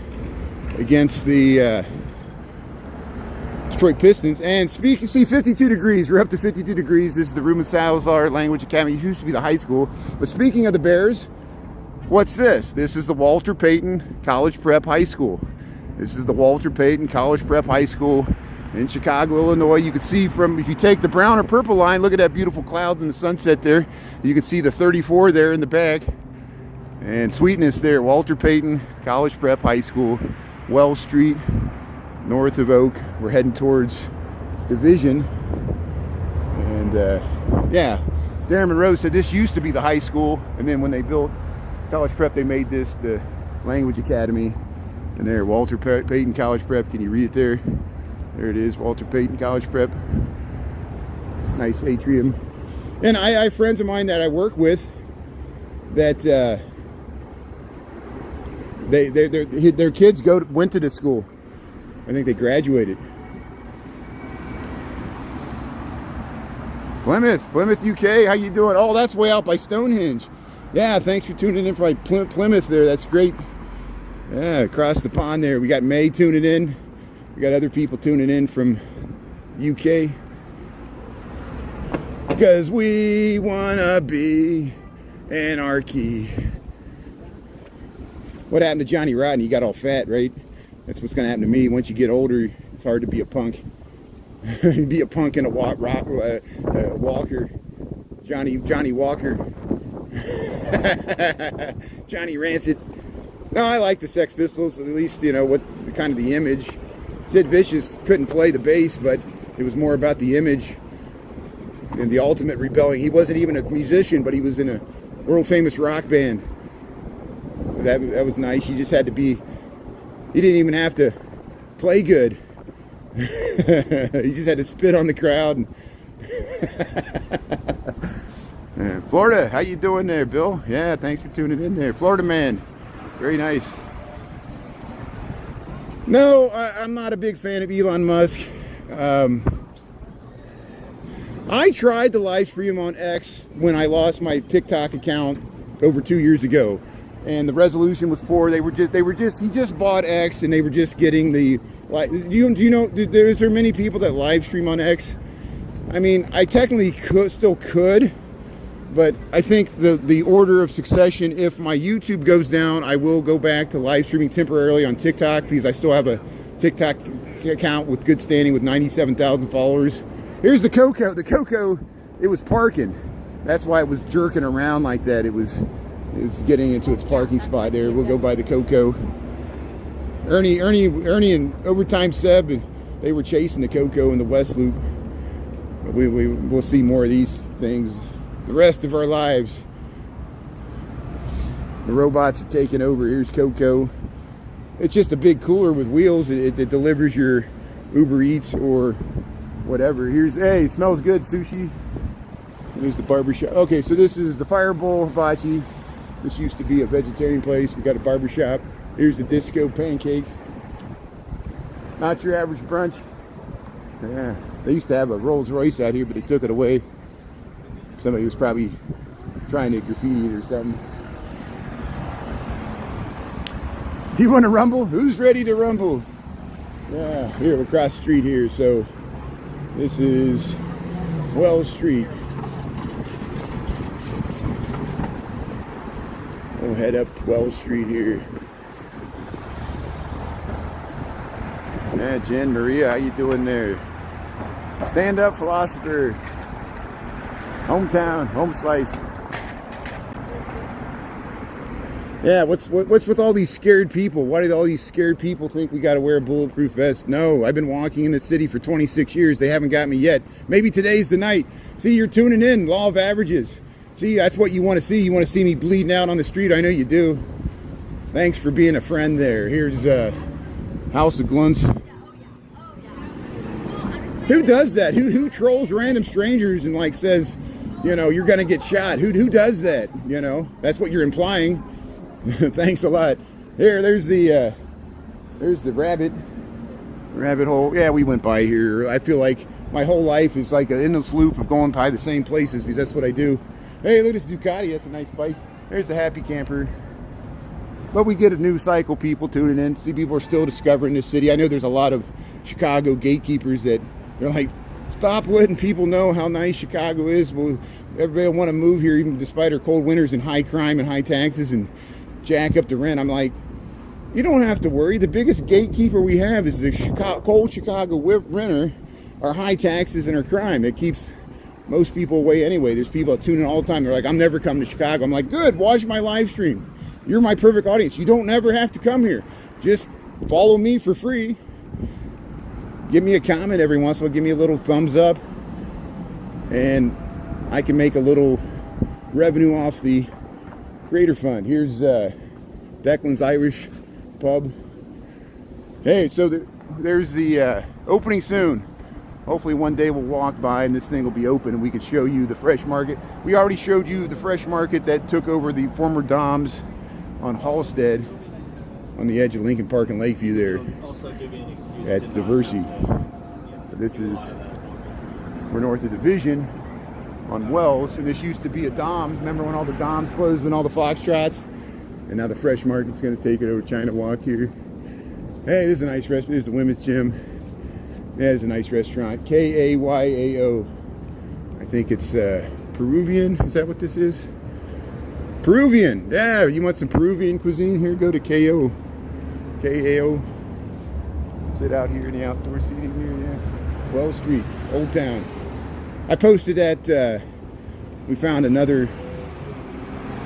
against the Detroit Pistons. And see, 52 degrees. We're up to 52 degrees. This is the Ruben Salazar Language Academy. It used to be the high school. But speaking of the Bears, what's this? This is the Walter Payton College Prep High School. This is the Walter Payton College Prep High School in Chicago, Illinois. You can see from, if you take the brown or purple line, look at that beautiful clouds in the sunset there. You can see the 34 there in the back. And Sweetness there, Walter Payton College Prep High School, Wells Street, north of Oak. We're heading towards Division. And yeah, Darren Monroe said this used to be the high school, and then when they built College Prep, they made this the Language Academy. And there, Walter Payton College Prep. Can you read it there? There it is, Walter Payton College Prep. Nice atrium. And I have friends of mine that I work with that their kids went to this school. I think they graduated. Plymouth, UK. How you doing? Oh, that's way out by Stonehenge. Yeah, thanks for tuning in from Plymouth there. That's great. Yeah, across the pond there. We got May tuning in. We got other people tuning in from UK. Because we wanna be anarchy. What happened to Johnny Rodney? He got all fat, right? That's what's gonna happen to me. Once you get older, it's hard to be a punk. Be a punk in a Walker. Johnny Walker. Johnny Rancid. No, I like the Sex Pistols. At least, you know, what kind of the image. Sid Vicious couldn't play the bass, but it was more about the image and the ultimate rebelling. He wasn't even a musician, but he was in a world famous rock band. That was nice. You just had to be. He didn't even have to play good. He just had to spit on the crowd. Florida, how you doing there, Bill? Yeah, thanks for tuning in there. Florida man, very nice. No, I'm not a big fan of Elon Musk. I tried to live stream on X when I lost my TikTok account over 2 years ago, and the resolution was poor. He just bought X, and they were just getting the, like, do you know, is there many people that live stream on X? I mean, I technically still could, but I think the order of succession, if my YouTube goes down, I will go back to live streaming temporarily on TikTok, because I still have a TikTok account with good standing with 97,000 followers. Here's the Coco. The Coco, it was parking. That's why it was jerking around like that. It was getting into its parking spot there. We'll go by the Coco. Ernie and Overtime Seb, they were chasing the Coco in the West Loop. But we'll see more of these things the rest of our lives. The robots are taking over. Here's Coco. It's just a big cooler with wheels. It delivers your Uber Eats or whatever. Hey, it smells good, sushi. There's the barbershop. Okay, so this is the Fireball Hibachi. This used to be a vegetarian place. We got a barbershop. Here's the Disco Pancake. Not your average brunch. Yeah, they used to have a Rolls Royce out here, but they took it away. Somebody was probably trying to graffiti it or something. You want to rumble? Who's ready to rumble? Yeah, here, we're across the street here. So this is Wells Street. We'll head up Wells Street here. Yeah, Jen, Maria, how you doing there? Stand up, philosopher. Hometown, home slice. Yeah, what's with all these scared people? Why do all these scared people think we got to wear a bulletproof vest? No, I've been walking in the city for 26 years. They haven't got me yet. Maybe today's the night. See, you're tuning in. Law of averages. See, that's what you want to see. You want to see me bleeding out on the street. I know you do. Thanks for being a friend there. Here's House of Glunts. Who does that? Who trolls random strangers and like says, you know, you're gonna get shot? Who does that? You know, that's what you're implying. Thanks a lot. There's the rabbit hole. Yeah, we went by here. I feel like my whole life is like an endless loop of going by the same places because that's what I do. Hey, look at this Ducati. That's a nice bike. There's the Happy Camper. But we get a new cycle people tuning in. See, people are still discovering this city. I know there's a lot of Chicago gatekeepers that they're like, stop letting people know how nice Chicago is. Well, everybody will want to move here even despite our cold winters and high crime and high taxes and jack up the rent. I'm like, you don't have to worry. The biggest gatekeeper we have is the cold Chicago renter, our high taxes and our crime. It keeps most people away anyway. There's people that tune in all the time. They're like, I'm never coming to Chicago. I'm like, good, watch my live stream. You're my perfect audience. You don't ever have to come here. Just follow me for free. Give me a comment every once in a while. Give me a little thumbs up. And I can make a little revenue off the Greater Fund. Here's Declan's Irish Pub. Hey, so there's the opening soon. Hopefully one day we'll walk by and this thing will be open and we can show you the fresh market. We already showed you the fresh market that took over the former Dom's on Halstead on the edge of Lincoln Park and Lakeview there at Diversey. This is, we're north of Division on Wells, and this used to be a Dom's. Remember when all the Dom's closed and all the Foxtrots? And now the fresh market's going to take it over China Walk here. Hey, this is a nice restaurant. This is the women's gym. Yeah, it's a nice restaurant. K-A-Y-A-O. I think it's Peruvian. Is that what this is? Peruvian. Yeah, you want some Peruvian cuisine here? Go to K-O. K-A-O. Sit out here in the outdoor seating here, yeah. Wells Street, Old Town. I posted that we found another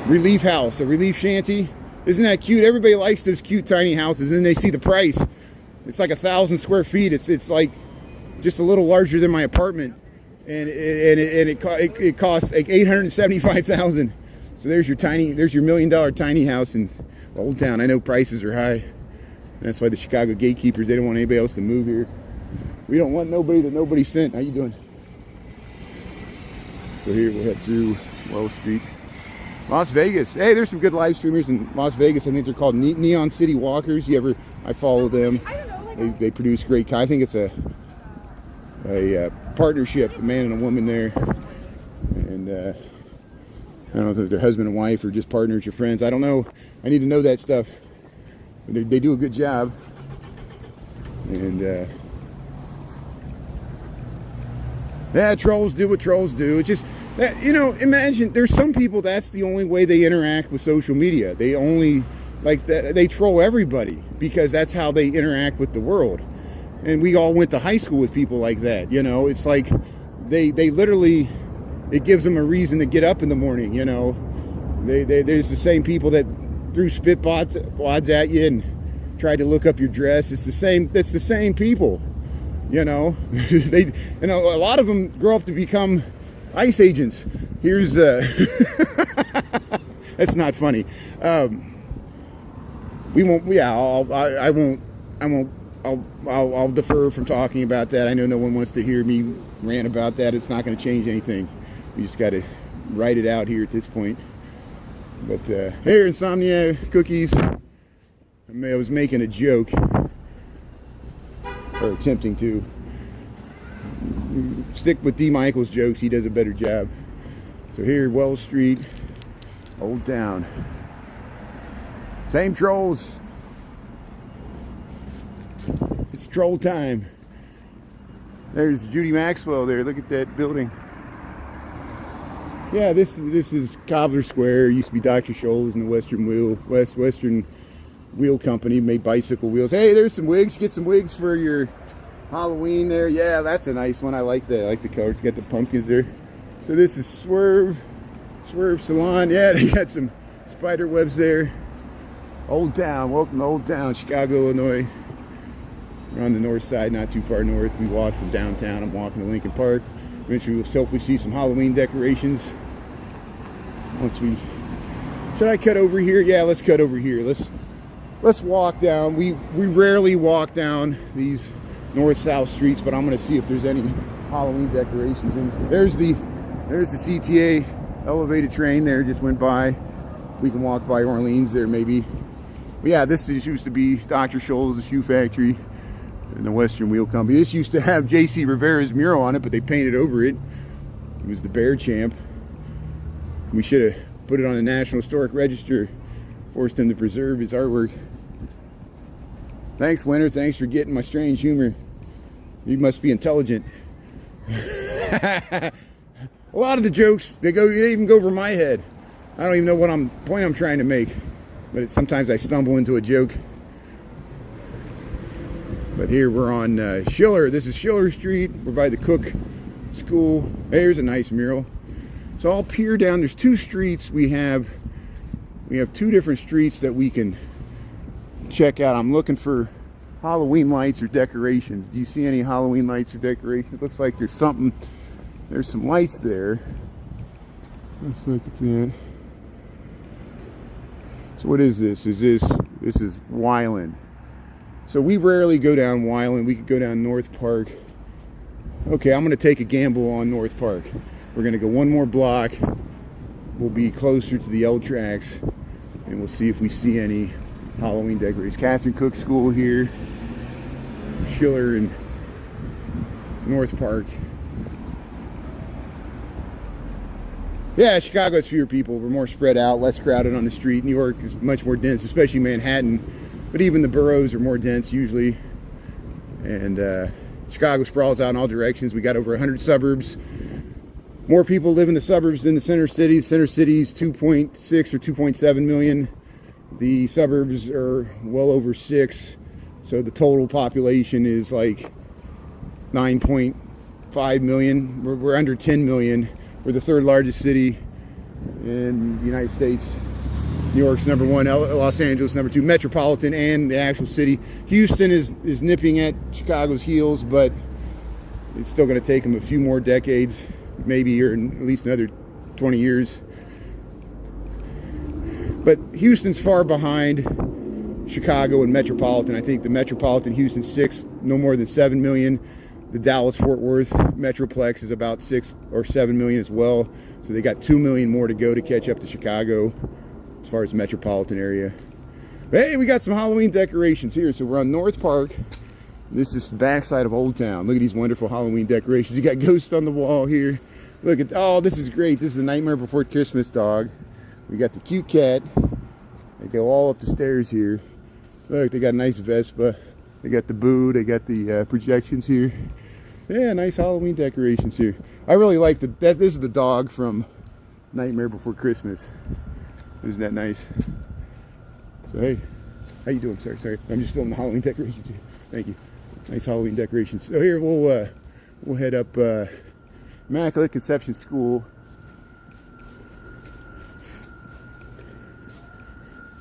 relief house, a relief shanty. Isn't that cute? Everybody likes those cute tiny houses, and then they see the price. It's like 1,000 square feet. It's like just a little larger than my apartment, and it costs like $875,000. So there's your $1 million tiny house in Old Town. I know prices are high. That's why the Chicago gatekeepers, they don't want anybody else to move here. We don't want nobody that nobody sent. How you doing? So here we'll head through Wells Street. Las Vegas. Hey, there's some good live streamers in Las Vegas. I think they're called Neon City Walkers. I follow them. They produce great content. I think it's a partnership, a man and a woman there. And I don't know if they're husband and wife or just partners or friends. I don't know. I need to know that stuff. They do a good job. And yeah, trolls do what trolls do. It's just that, you know, imagine there's some people that's the only way they interact with social media. They only like that, they troll everybody because that's how they interact with the world. And we all went to high school with people like that, you know. It's like they literally, it gives them a reason to get up in the morning, you know. There's the same people that threw spit wads at you and tried to look up your dress. It's the same people, you know. A lot of them grow up to become ICE agents. Here's that's not funny. We won't. Yeah, I'll defer from talking about that. I know no one wants to hear me rant about that. It's not going to change anything. We just got to write it out here at this point. But here, Insomnia Cookies. I was making a joke, or attempting to. Stick with D. Michael's jokes. He does a better job. So here, Wells Street, Old Town. Same trolls. It's troll time. There's Judy Maxwell there. Look at that building. Yeah, this is Cobbler Square. It used to be Dr. Scholl's and the Western Wheel Company. Made bicycle wheels. Hey, there's some wigs. Get some wigs for your Halloween there. Yeah, that's a nice one. I like that. I like the colors. Got the pumpkins there. So this is Swerve Salon. Yeah, they got some spider webs there. Old Town. Welcome to Old Town, Chicago, Illinois. We're on the north side, not too far north. We walk from downtown. I'm walking to Lincoln Park. Eventually we'll hopefully see some Halloween decorations. Should I cut over here? Yeah, let's cut over here. Let's walk down. We rarely walk down these north-south streets, but I'm going to see if there's any Halloween decorations. And there's the CTA elevated train there, just went by. We can walk by Orleans there maybe. But yeah, this used to be Dr. Scholl's, the shoe factory, and the Western Wheel Company. This used to have J.C. Rivera's mural on it, but they painted over it. It was the Bear Champ. We should have put it on the National Historic Register, forced him to preserve his artwork. Thanks, Winter. Thanks for getting my strange humor. You must be intelligent. A lot of the jokes, they even go over my head. I don't even know what point I'm trying to make, but sometimes I stumble into a joke. But here we're on Schiller. This is Schiller Street. We're by the Cook School. Hey, here's a nice mural. So I'll peer down. There's two streets. We have two different streets that we can check out. I'm looking for Halloween lights or decorations. Do you see any Halloween lights or decorations? It looks like there's some lights there. Let's look at that. So what is this? This is Wyland. So we rarely go down Wyland. We could go down North Park. Okay, I'm going to take a gamble on North Park. We're going to go one more block. We'll be closer to the L tracks, and we'll see if we see any Halloween decorations. Catherine Cook School here. Schiller and North Park. Yeah, Chicago's fewer people. We're more spread out, less crowded on the street. New York is much more dense, especially Manhattan. But even the boroughs are more dense usually. And Chicago sprawls out in all directions. We got over 100 suburbs. More people live in the suburbs than the center city. The center city is 2.6 or 2.7 million. The suburbs are well over 6. So the total population is like 9.5 million. We're under 10 million. We're the third largest city in the United States. New York's number 1, Los Angeles number 2, metropolitan and the actual city. Houston is nipping at Chicago's heels, but it's still going to take them a few more decades, maybe, or at least another 20 years. But Houston's far behind Chicago and metropolitan. I think the metropolitan Houston's 6, no more than 7 million. The Dallas-Fort Worth Metroplex is about 6 or 7 million as well. So they got 2 million more to go to catch up to Chicago as far as the metropolitan area. But hey, we got some Halloween decorations here. So we're on North Park. This is the backside of Old Town. Look at these wonderful Halloween decorations. You got ghosts on the wall here. Look at, oh, this is great. This is the Nightmare Before Christmas dog. We got the cute cat. They go all up the stairs here. Look, they got a nice Vespa. They got the boo. They got the projections here. Yeah, nice Halloween decorations here. I really like this is the dog from Nightmare Before Christmas. Isn't that nice? So hey, how you doing? Sorry. I'm just filming the Halloween decorations here. Thank you. Nice Halloween decorations. So here we'll head up Immaculate Conception School.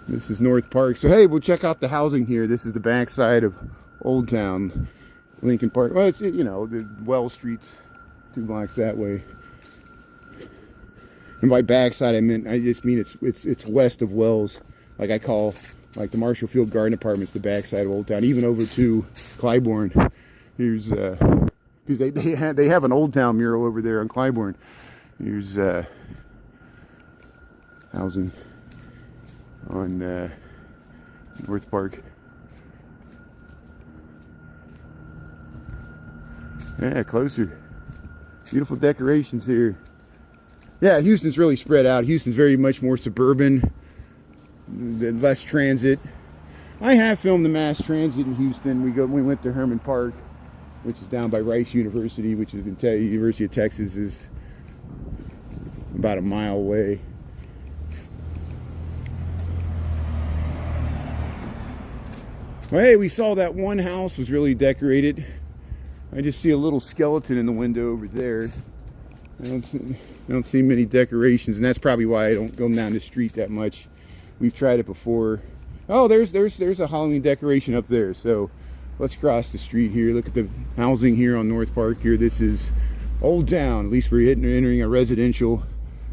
This is North Park. So hey, we'll check out the housing here. This is the backside of Old Town, Lincoln Park. Well, it's, you know, the Wells Street's 2 blocks that way. And by backside, I just mean it's west of Wells. Like I call, like the Marshall Field Garden Apartments, the backside of Old Town, even over to Clybourne. Here's because they have an Old Town mural over there on Clybourne. Here's housing on North Park. Yeah, closer. Beautiful decorations here. Yeah, Houston's really spread out. Houston's very much more suburban, less transit. I have filmed the mass transit in Houston. We went to Herman Park, which is down by Rice University, which is in University of Texas, is about a mile away. Well, hey, we saw that one house was really decorated. I just see a little skeleton in the window over there. I don't see many decorations, and that's probably why I don't go down the street that much. We've tried it before. Oh, there's a Halloween decoration up there. So let's cross the street here. Look at the housing here on North Park here. This is Old Town. At least we're entering a residential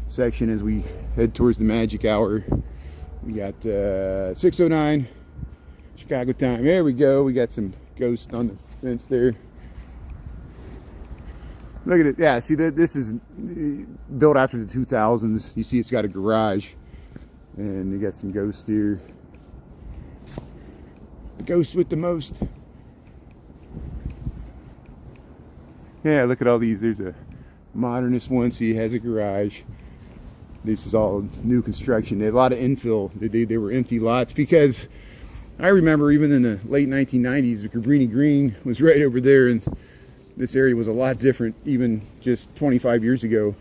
section as we head towards the magic hour. We got 6:09 Chicago time. There we go. We got some ghosts on the fence there. Look at it. Yeah, see that this is built after the 2000s. You see it's got a garage. And you got some ghosts here. The ghost with the most. Yeah, look at all these. There's a modernist one, so he has a garage. This is all new construction. They had a lot of infill. They were empty lots because I remember even in the late 1990s, the Cabrini Green was right over there, and this area was a lot different even just 25 years ago.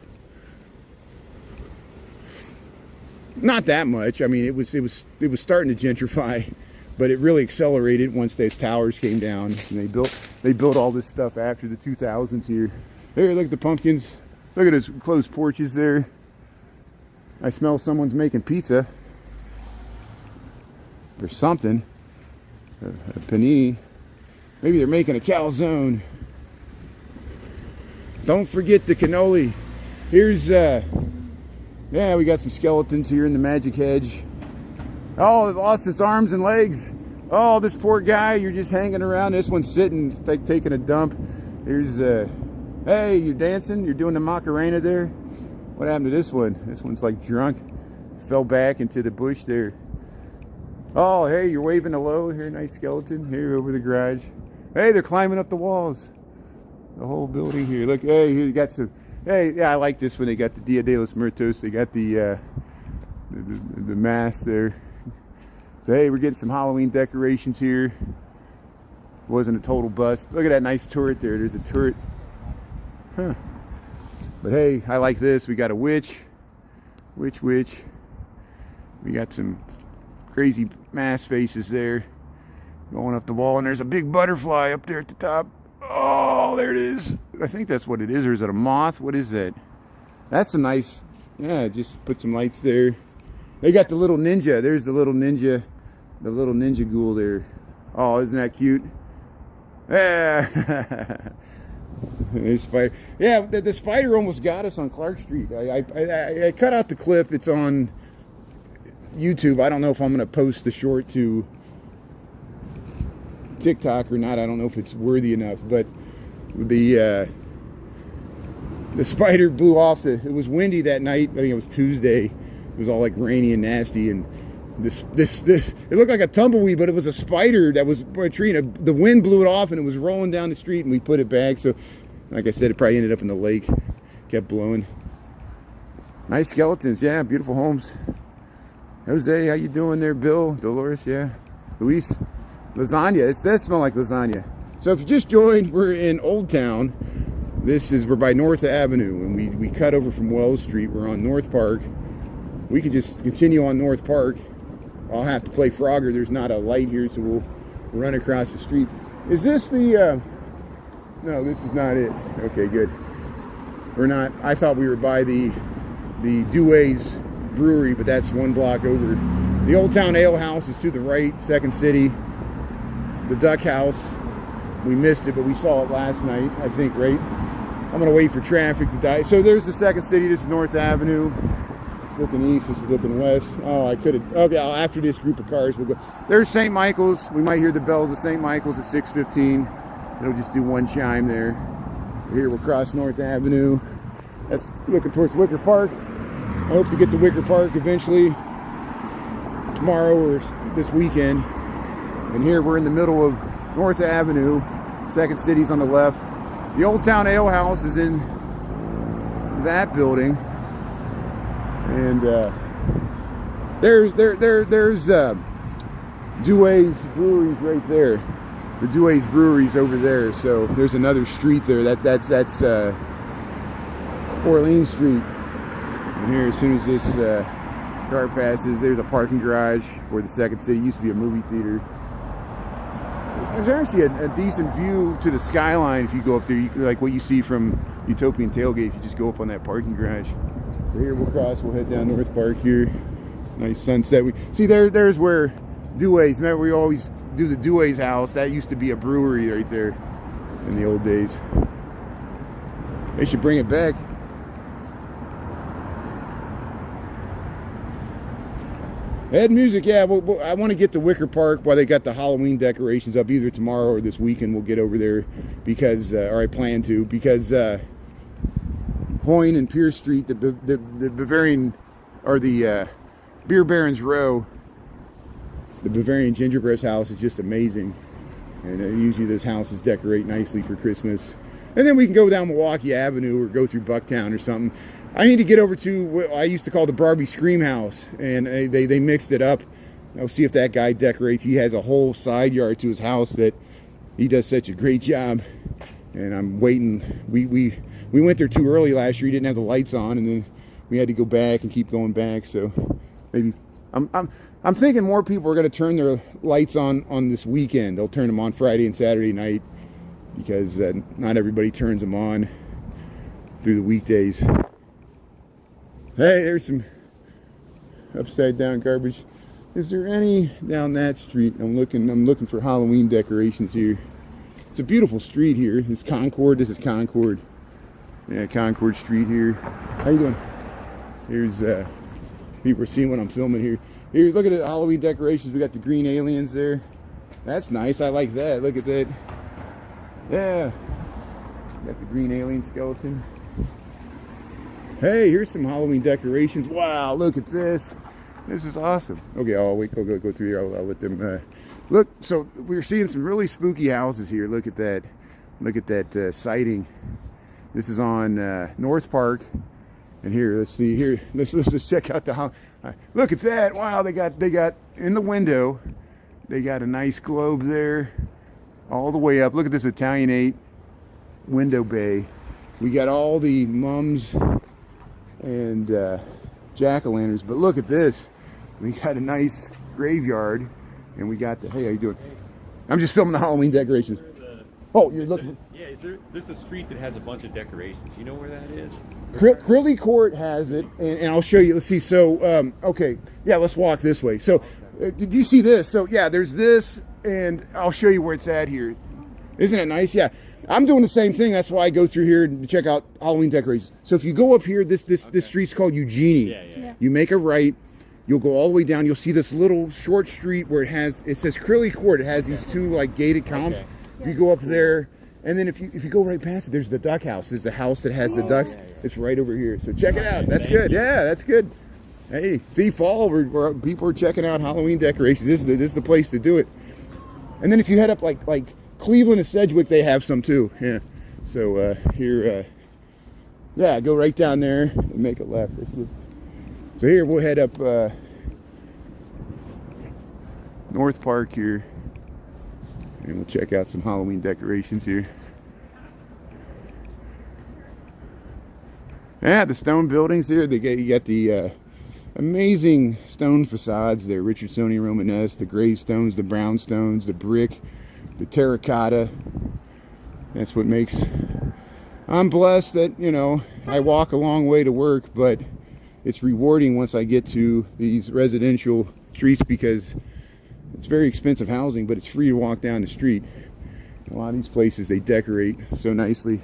Not that much. I mean, it was starting to gentrify, but it really accelerated once those towers came down, and they built all this stuff after the 2000s here. There, look at the pumpkins. Look at those closed porches there. I smell someone's making pizza or something. A panini. Maybe they're making a calzone. Don't forget the cannoli. Here's yeah, we got some skeletons here in the magic hedge. Oh, it lost its arms and legs. Oh, this poor guy, you're just hanging around. This one's sitting, taking a dump. Here's, hey, you're dancing? You're doing the Macarena there? What happened to this one? This one's like drunk. Fell back into the bush there. Oh, hey, you're waving hello. Here, nice skeleton. Here, over the garage. Hey, they're climbing up the walls. The whole building here. Look, hey, you got some... Hey, yeah, I like this one. They got the Dia de los Muertos. They got the mask there. So, hey, we're getting some Halloween decorations here. Wasn't a total bust. Look at that nice turret there. There's a turret. Huh. But, hey, I like this. We got a witch. Witch. We got some crazy mask faces there going up the wall. And there's a big butterfly up there at the top. Oh, there it is. I think that's what it is. Or is it a moth? What is that? That's a nice... Yeah, just put some lights there. They got the little ninja. There's the little ninja. The little ninja ghoul there. Oh, isn't that cute? Yeah. There's spider. Yeah, the spider almost got us on Clark Street. I cut out the clip. It's on YouTube. I don't know if I'm going to post the short to TikTok or not. I don't know if it's worthy enough, but the spider blew off. It was windy that night. I think it was Tuesday. It was all like rainy and nasty, and this it looked like a tumbleweed, but it was a spider that was a tree, and the wind blew it off and it was rolling down the street, and we put it back. So like I said, it probably ended up in the lake. Kept blowing. Nice skeletons. Yeah, beautiful homes. Jose, how you doing there? Bill, Dolores, yeah, Luis. Lasagna. That smells like lasagna. So if you just joined, we're in Old Town. We're by North Avenue, and we cut over from Wells Street. We're on North Park. We could just continue on North Park. I'll have to play Frogger. There's not a light here, so we'll run across the street. Is this the... No, this is not it. Okay, good. We're not... I thought we were by the Dewey's Brewery, but that's one block over. The Old Town Ale House is to the right, Second City. The Duck House, we missed it, but we saw it last night, I think, right? I'm going to wait for traffic to die. So there's the Second City. This is North Avenue. It's looking east. This is looking west. Oh, I could have... Okay, after this group of cars, we'll go. There's St. Michael's. We might hear the bells of St. Michael's at 6:15. It'll just do one chime there. Here we'll cross North Avenue. That's looking towards Wicker Park. I hope to get to Wicker Park eventually. Tomorrow or this weekend. And here we're in the middle of North Avenue. Second City's on the left. The Old Town Ale House is in that building. And there's Dewey's Brewery's right there. The Dewey's Brewery's over there. So there's another street there. That's Orleans Street. And here, as soon as this car passes, there's a parking garage for the Second City. It used to be a movie theater. There's actually a decent view to the skyline if you go up there, like what you see from Utopian Tailgate if you just go up on that parking garage. So here we'll cross, we'll head down North Park here. Nice sunset. See, there's where Dewey's, remember we always do the Dewey's house. That used to be a brewery right there in the old days. They should bring it back. Head music, yeah. Well, I want to get to Wicker Park while they got the Halloween decorations up, either tomorrow or this weekend. We'll get over there because, or I plan to, because Hoyne and Pierce Street, the Bavarian, or the Beer Baron's Row, the Bavarian Gingerbread house is just amazing. And usually those houses decorate nicely for Christmas. And then we can go down Milwaukee Avenue or go through Bucktown or something. I need to get over to what I used to call the Barbie Scream House, and they mixed it up. I'll see if that guy decorates. He has a whole side yard to his house that he does such a great job. and I'm waiting. We went there too early last year. We didn't have the lights on, and then we had to go back and keep going back. So maybe I'm thinking more people are going to turn their lights on this weekend. They'll turn them on Friday and Saturday night, because not everybody turns them on through the weekdays. Hey, there's some upside down garbage. Is there any down that street? I'm looking for Halloween decorations here. It's a beautiful street here. It's Concord. This is Concord. Yeah, Concord Street here. How you doing? Here's people are seeing what I'm filming here. Here, look at the Halloween decorations. We got the green aliens there. That's nice. I like that. Look at that. Yeah. Got the green alien skeleton. Hey, here's some Halloween decorations. Wow, look at this. This is awesome. Okay, I'll wait. Go through here. I'll let them look. So we're seeing some really spooky houses here. Look at that. Look at that sighting. This is on North Park. And here, let's see here. Let's check out the house. Look at that. Wow, they got in the window. They got a nice globe there, all the way up. Look at this Italianate window bay. We got all the mums and jack-o'-lanterns, but look at this. We got a nice graveyard, and we got the, hey, how you doing? I'm just filming the Halloween decorations. Oh, you're looking. Yeah, there's a street that has a bunch of decorations. You know where that is? Crilly Court has it, and I'll show you. Let's see. So, okay, yeah, let's walk this way. So, did you see this? So, yeah, there's this, and I'll show you where it's at here. Isn't it nice? Yeah, I'm doing the same thing. That's why I go through here to check out Halloween decorations. So, if you go up here, this street's called Eugenie. Yeah. You make a right. You'll go all the way down. You'll see this little short street where it says Crilly Court. It has these two like gated columns. Okay. You go up there, and then if you go right past it, there's the duck house. There's the house that has the ducks. Yeah. It's right over here. So check it out. That's good. Yeah, that's good. Hey, see, fall where people are checking out Halloween decorations. This is the place to do it. And then if you head up like Cleveland and Sedgwick, they have some too. Yeah. So here, yeah, go right down there and make a left. So here we'll head up North Park here. And we'll check out some Halloween decorations here. Yeah, the stone buildings here. You got the amazing stone facades there. Richardsonian Romanesque, the gravestones, the brownstones, the brick, the terracotta. That's what makes... I'm blessed that, you know, I walk a long way to work, but it's rewarding once I get to these residential streets, because it's very expensive housing, but it's free to walk down the street. A lot of these places, they decorate so nicely.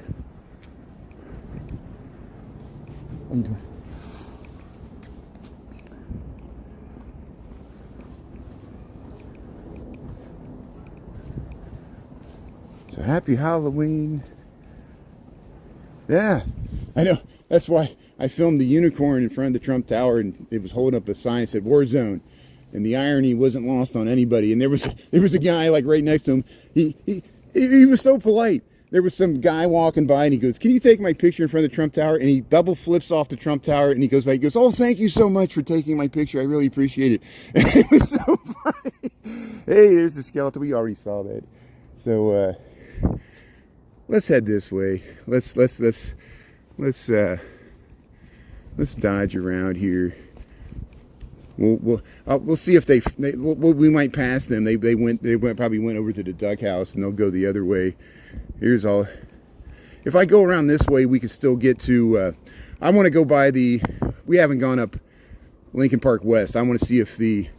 So happy Halloween. Yeah, I know. That's why I filmed the unicorn in front of the Trump Tower, and it was holding up a sign that said War Zone. And the irony wasn't lost on anybody. And there was a guy like right next to him. He was so polite. There was some guy walking by, and he goes, "Can you take my picture in front of the Trump Tower?" And he double flips off the Trump Tower, and he goes by. He goes, "Oh, thank you so much for taking my picture. I really appreciate it." And it was so funny. Hey, there's the skeleton. We already saw that. So let's head this way. Let's dodge around here. We'll see if we might pass them. They probably went over to the duck house, and they'll go the other way. Here's all. If I go around this way, we could still get to. I want to go by we haven't gone up Lincoln Park West. I want to see if the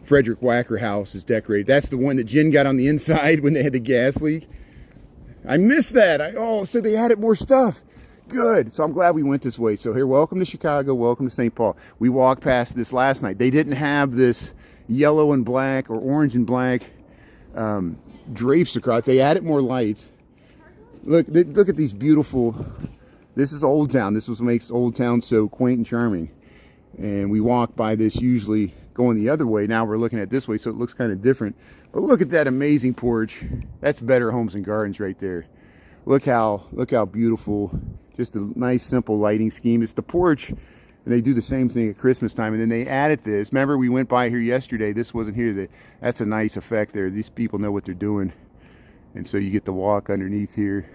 Frederick Wacker house is decorated. That's the one that Jen got on the inside when they had the gas leak. I missed that. So they added more stuff. Good. So I'm glad we went this way. So here, welcome to Chicago. Welcome to St. Paul. We walked past this last night. They didn't have this yellow and black or orange and black drapes across. They added more lights. Look at these beautiful. This is Old Town. This is what makes Old Town so quaint and charming. And we walk by this usually going the other way. Now we're looking at this way, so it looks kind of different. But look at that amazing porch. That's Better Homes and Gardens right there. Look how beautiful. Just a nice, simple lighting scheme. It's the porch, and they do the same thing at Christmas time. And then they added this. Remember, we went by here yesterday. This wasn't here. That's a nice effect there. These people know what they're doing. And so you get to walk underneath here.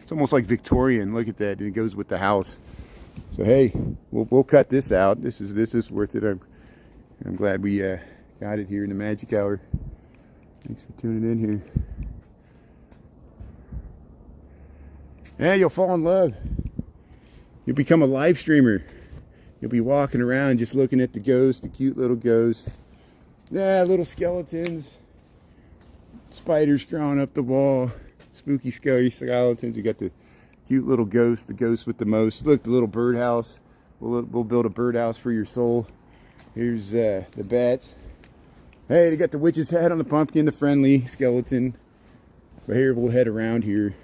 It's almost like Victorian. Look at that, and it goes with the house. So hey, we'll cut this out. This is worth it. I'm glad we got it here in the Magic Hour. Thanks for tuning in here. Yeah, you'll fall in love. You'll become a live streamer. You'll be walking around just looking at the ghosts, the cute little ghosts. Yeah, little skeletons. Spiders crawling up the wall. Spooky, scary skeletons. You got the cute little ghost, the ghost with the most. Look, the little birdhouse. We'll build a birdhouse for your soul. Here's the bats. Hey, they got the witch's hat on the pumpkin, the friendly skeleton. But here, we'll head around here.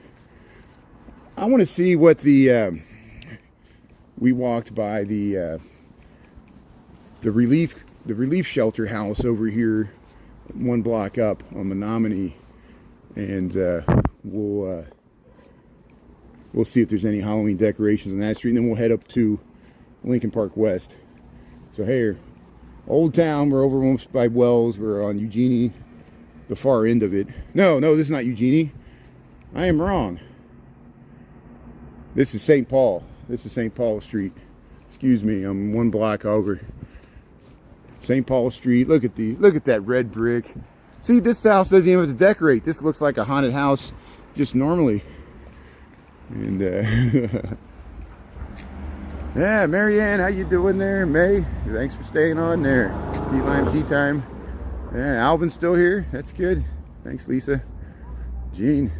I want to see what the... we walked by the relief shelter house over here, one block up on Menominee, and we'll see if there's any Halloween decorations on that street, and then we'll head up to Lincoln Park West. So here, Old Town, we're over almost by Wells. We're on Eugenie, the far end of it. No, this is not Eugenie. I am wrong. This is St. Paul. This is St. Paul Street. Excuse me, I'm one block over. St. Paul Street. Look at that red brick. See, this house doesn't even have to decorate. This looks like a haunted house just normally. And yeah, Marianne, how you doing there? May, thanks for staying on there. Tea time. Yeah, Alvin's still here. That's good. Thanks, Lisa. Jean.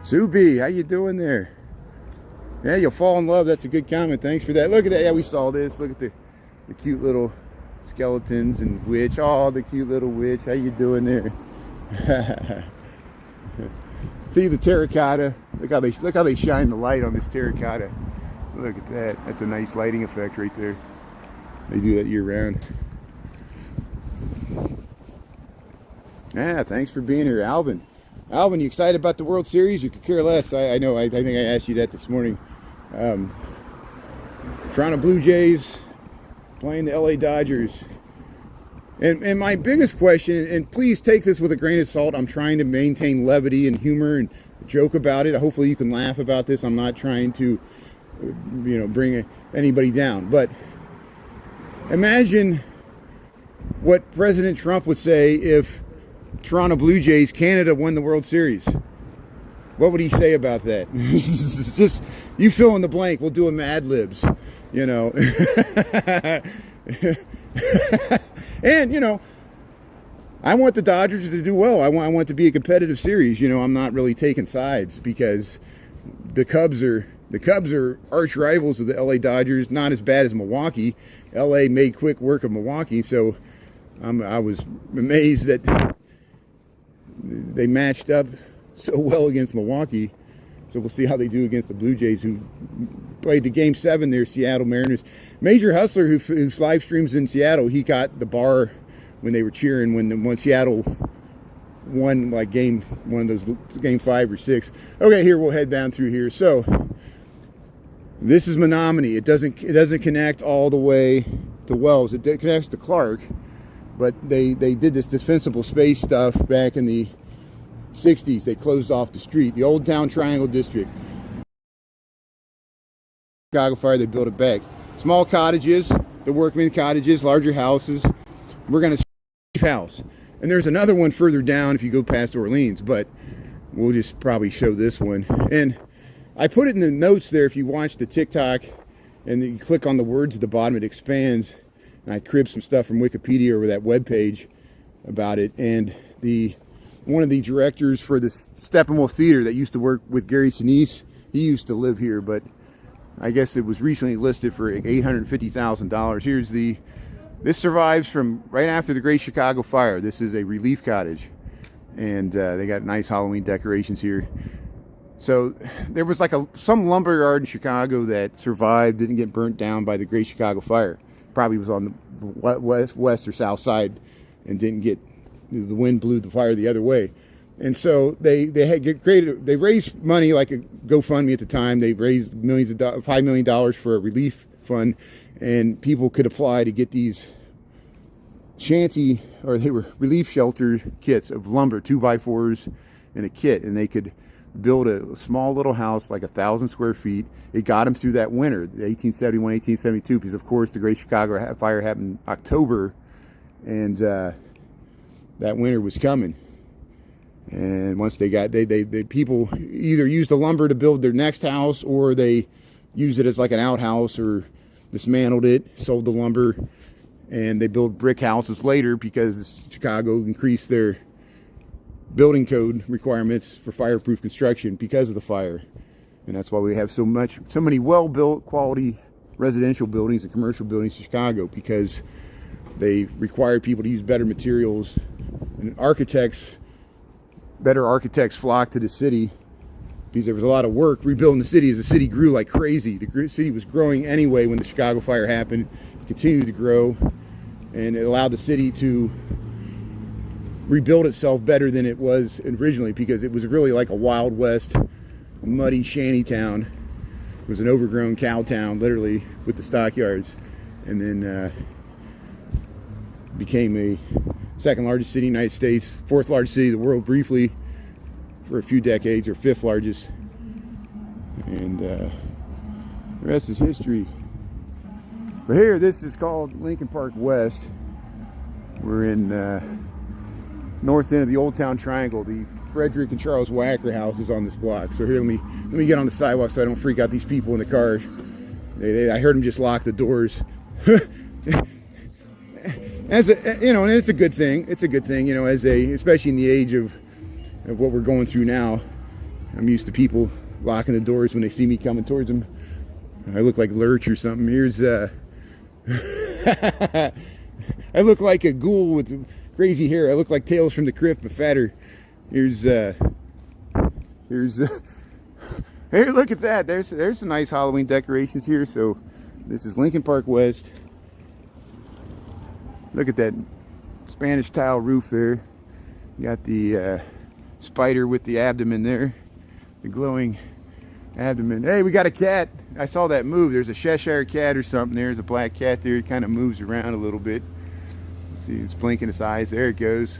Subi, how you doing there? Yeah, you'll fall in love. That's a good comment. Thanks for that. Look at that. Yeah, we saw this. Look at the cute little skeletons and witch. Oh, the cute little witch. How you doing there? See the terracotta. Look how they shine the light on this terracotta. Look at that. That's a nice lighting effect right there. They do that year round. Yeah, thanks for being here, Alvin. Alvin, you excited about the World Series? You could care less. I know. I think I asked you that this morning. Toronto Blue Jays playing the LA Dodgers. And my biggest question, and please take this with a grain of salt, I'm trying to maintain levity and humor and joke about it. Hopefully you can laugh about this. I'm not trying to, bring anybody down. But imagine what President Trump would say if Toronto Blue Jays, Canada won the World Series. What would he say about that? Just, you fill in the blank. We'll do a Mad Libs, And, I want the Dodgers to do well. I want it to be a competitive series. I'm not really taking sides because the Cubs are arch rivals of the LA Dodgers, not as bad as Milwaukee. LA made quick work of Milwaukee, so I was amazed that they matched up so well against Milwaukee. So we'll see how they do against the Blue Jays, who played the Game 7 there, Seattle Mariners. Major Hustler, who live streams in Seattle, he got the bar when they were cheering when Seattle won like game 5 or 6. Okay, here we'll head down through here. So this is Menominee. It doesn't connect all the way to Wells. It connects to Clark. But they did this defensible space stuff back in the 60s. They closed off the street, the Old Town Triangle District. Chicago Fire, they built it back. Small cottages, the workmen cottages, larger houses. We're going to see house. And there's another one further down if you go past Orleans, but we'll just probably show this one. And I put it in the notes there. If you watch the TikTok and you click on the words at the bottom, it expands. And I cribbed some stuff from Wikipedia over that webpage about it. And one of the directors for the Steppenwolf Theater that used to work with Gary Sinise, he used to live here, but I guess it was recently listed for $850,000. This survives from right after the Great Chicago Fire. This is a relief cottage, and they got nice Halloween decorations here. So there was like some lumber yard in Chicago that survived, didn't get burnt down by the Great Chicago Fire. Probably was on the west or south side and didn't get, the wind blew the fire the other way. And so they raised money, like a GoFundMe at the time. They raised $5 million for a relief fund, and people could apply to get these they were relief shelter kits of lumber, 2x4s in a kit, and they could build a small little house, like 1,000 square feet. It got them through that winter, the 1871, 1872, because of course the Great Chicago Fire happened in October, and that winter was coming. And once they got, they people either used the lumber to build their next house, or they used it as like an outhouse, or dismantled it, sold the lumber, and they built brick houses later because Chicago increased their building code requirements for fireproof construction because of the fire. And that's why we have so many well-built, quality residential buildings and commercial buildings in Chicago, because they required people to use better materials, and better architects flocked to the city because there was a lot of work rebuilding the city as the city grew like crazy. The city was growing anyway when the Chicago fire happened. It continued to grow, and it allowed the city to rebuild itself better than it was originally, because it was really like a Wild West, muddy shanty town. It was an overgrown cow town, literally, with the stockyards, and then became a second largest city in the United States, fourth largest city in the world briefly for a few decades, or fifth largest. And the rest is history. But here, this is called Lincoln Park West. We're in north end of the Old Town Triangle. The Frederick and Charles Wacker house is on this block. So here, let me get on the sidewalk so I don't freak out these people in the car. I heard them just lock the doors. As a, you know, and it's a good thing. It's a good thing, you know, especially in the age of what we're going through now. I'm used to people locking the doors when they see me coming towards them. I look like Lurch or something. Here's I look like a ghoul with crazy hair. I look like Tales from the Crypt, but fatter. Here's here, look at that. There's some nice Halloween decorations here. So this is Lincoln Park West. Look at that Spanish tile roof there. You got the spider with the abdomen there, the glowing abdomen. Hey, we got a cat. I saw that move. There's a Cheshire cat or something. There's a black cat there. It kind of moves around a little bit. See, it's blinking its eyes. There it goes.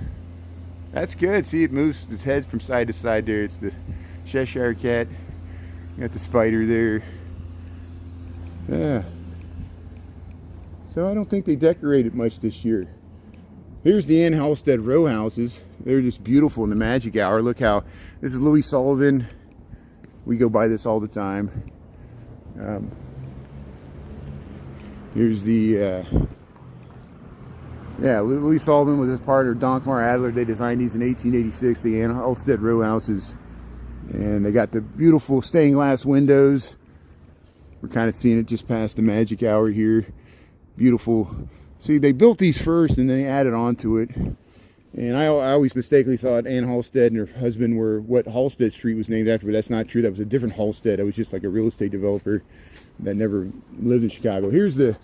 That's good. See, it moves its head from side to side there. It's the Cheshire cat. You got the spider there. Yeah. So I don't think they decorated much this year. Here's the Ann Halstead row houses. They're just beautiful in the magic hour. Look how, this is Louis Sullivan. We go by this all the time. Here's the, Louis Sullivan with his partner Donkmar Adler. They designed these in 1886, the Ann Halstead row houses. And they got the beautiful stained glass windows. We're kind of seeing it just past the magic hour here. Beautiful. See, they built these first and then they added on to it. And I always mistakenly thought Ann Halstead and her husband were what Halstead Street was named after, but that's not true. That was a different Halstead. I was just like a real estate developer that never lived in Chicago. Here's the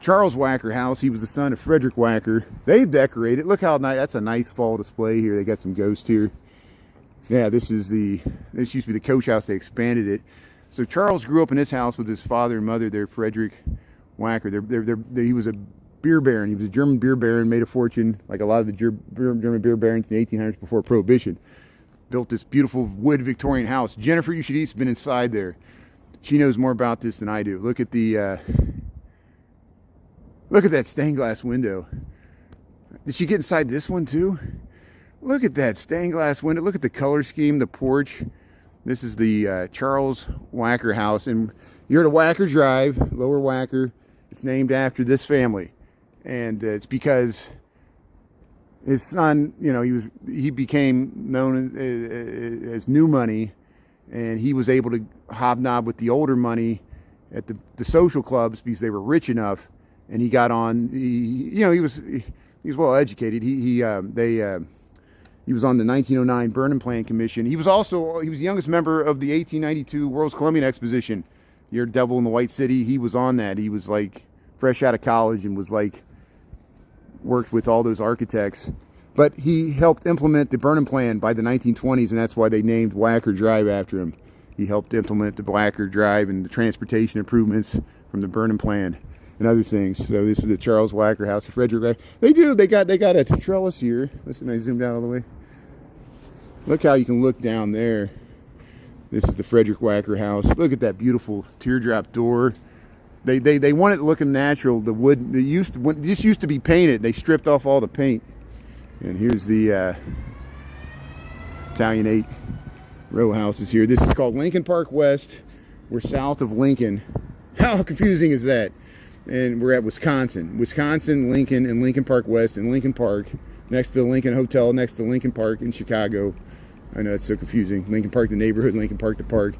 Charles Wacker house. He was the son of Frederick Wacker. They decorated. Look how nice. That's a nice fall display here. They got some ghosts here. Yeah, this used to be the coach house. They expanded it. So Charles grew up in this house with his father and mother there, Frederick Wacker. He was a beer baron. He was a German beer baron, made a fortune like a lot of the German beer barons in the 1800s before Prohibition. Built this beautiful wood Victorian house. Jennifer, you should have been inside there. She knows more about this than I do. Look at the look at that stained glass window. Did she get inside this one too? Look at that stained glass window. Look at the color scheme, the porch. This is the Charles Wacker house, and you're at Wacker Drive, Lower Wacker. It's named after this family, and it's because his son, you know, he became known as New Money, and he was able to hobnob with the older money at the social clubs because they were rich enough, and he got on. He was well educated. He was on the 1909 Burnham Plan Commission. He was the youngest member of the 1892 World's Columbian Exposition. Your Devil in the White City. He was on that. He was like fresh out of college and was like worked with all those architects. But he helped implement the Burnham Plan by the 1920s, and that's why they named Wacker Drive after him. He helped implement the Wacker Drive and the transportation improvements from the Burnham Plan and other things. So this is the Charles Wacker house, the Frederick Wacker. They got a trellis here. Listen, I zoomed out all the way. Look how you can look down there. This is the Frederick Wacker house. Look at that beautiful teardrop door. They want it looking natural. The wood, this used to be painted. They stripped off all the paint. And here's the Italian 8 row houses here. This is called Lincoln Park West. We're south of Lincoln. How confusing is that? And we're at Wisconsin. Wisconsin, Lincoln, and Lincoln Park West, and Lincoln Park, next to the Lincoln Hotel, next to Lincoln Park in Chicago. I know it's so confusing. Lincoln Park, the neighborhood, Lincoln Park, the park.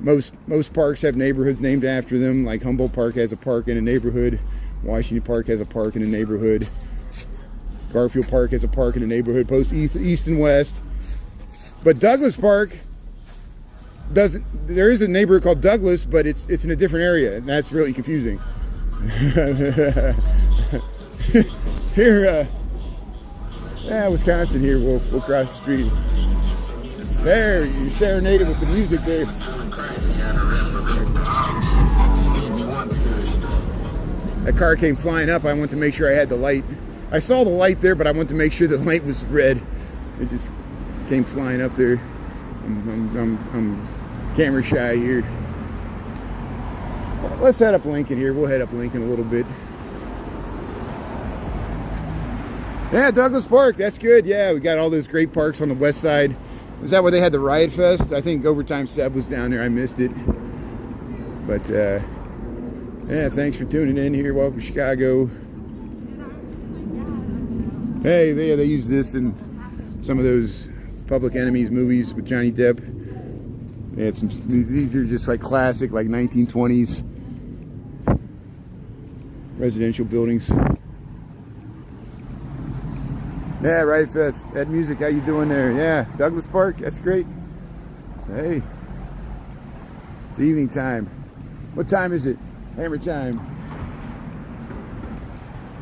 Most parks have neighborhoods named after them, like Humboldt Park has a park in a neighborhood. Washington Park has a park in a neighborhood. Garfield Park has a park in a neighborhood, post east and west. But Douglas Park doesn't. There is a neighborhood called Douglas, but it's in a different area, and that's really confusing. Here, Wisconsin. Here, we'll cross the street. There, you serenaded with the music there. That car came flying up. I wanted to make sure I had the light. I saw the light there, but I wanted to make sure the light was red. It just came flying up there. I'm camera shy here. Let's head up Lincoln here. We'll head up Lincoln a little bit. Yeah, Douglas Park. That's good. Yeah, we got all those great parks on the west side. Is that where they had the Riot Fest? I think Overtime Seb was down there. I missed it. But, yeah, thanks for tuning in here. Welcome to Chicago. Hey, they use this in some of those Public Enemies movies with Johnny Depp. They had some, these are just like classic, like 1920s residential buildings. Yeah, Riot Fest. Ed Music, how you doing there? Yeah, Douglas Park, that's great. Hey, it's evening time. What time is it? Hammer time.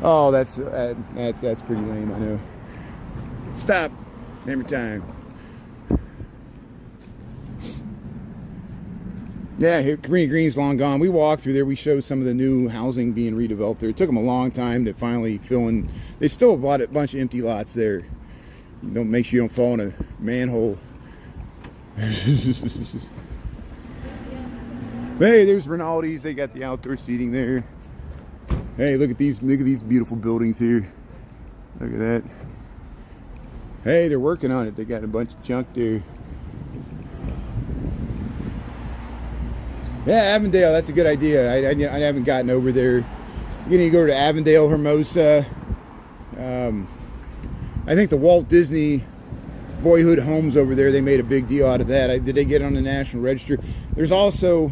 Oh, that's pretty lame, I know. Stop. Hammer time. Yeah, here, Cabrini Green's long gone. We walked through there. We showed some of the new housing being redeveloped there. It took them a long time to finally fill in. They still have a bunch of empty lots there. Don't make sure you don't fall in a manhole. Hey, there's Rinaldi's. They got the outdoor seating there. Hey, look at these beautiful buildings here. Look at that. Hey, they're working on it. They got a bunch of junk there. Yeah, Avondale, that's a good idea. I haven't gotten over there. You're going to go to Avondale, Hermosa. I think the Walt Disney Boyhood Homes over there, they made a big deal out of that. Did they get on the National Register? There's also,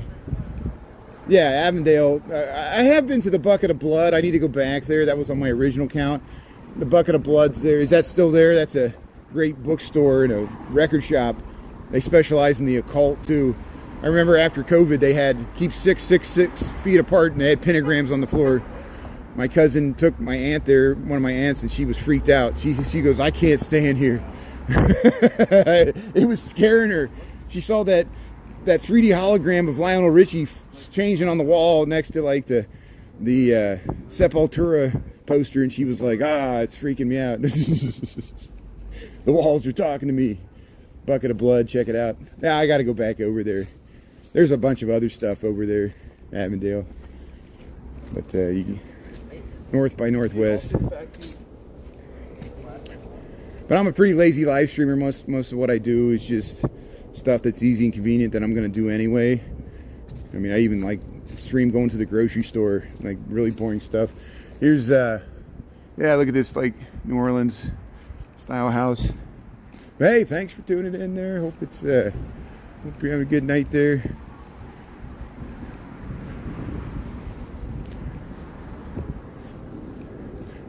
yeah, Avondale. I have been to the Bucket of Blood. I need to go back there. That was on my original count. The Bucket of Blood's there. Is that still there? That's a great bookstore and a record shop. They specialize in the occult, too. I remember after COVID, they had keep 6 feet apart, and they had pentagrams on the floor. My cousin took my aunt there, one of my aunts, and she was freaked out. She goes, I can't stand here. It was scaring her. She saw that 3D hologram of Lionel Richie changing on the wall next to like the Sepultura poster, and she was like, it's freaking me out. The walls are talking to me. Bucket of Blood, check it out. Now I got to go back over there. There's a bunch of other stuff over there, Avondale. But North by Northwest. But I'm a pretty lazy live streamer. Most of what I do is just stuff that's easy and convenient that I'm going to do anyway. I mean, I even like stream going to the grocery store, like really boring stuff. Here's, yeah, look at this, like New Orleans style house. Hey, thanks for tuning in there. Hope you have a good night there.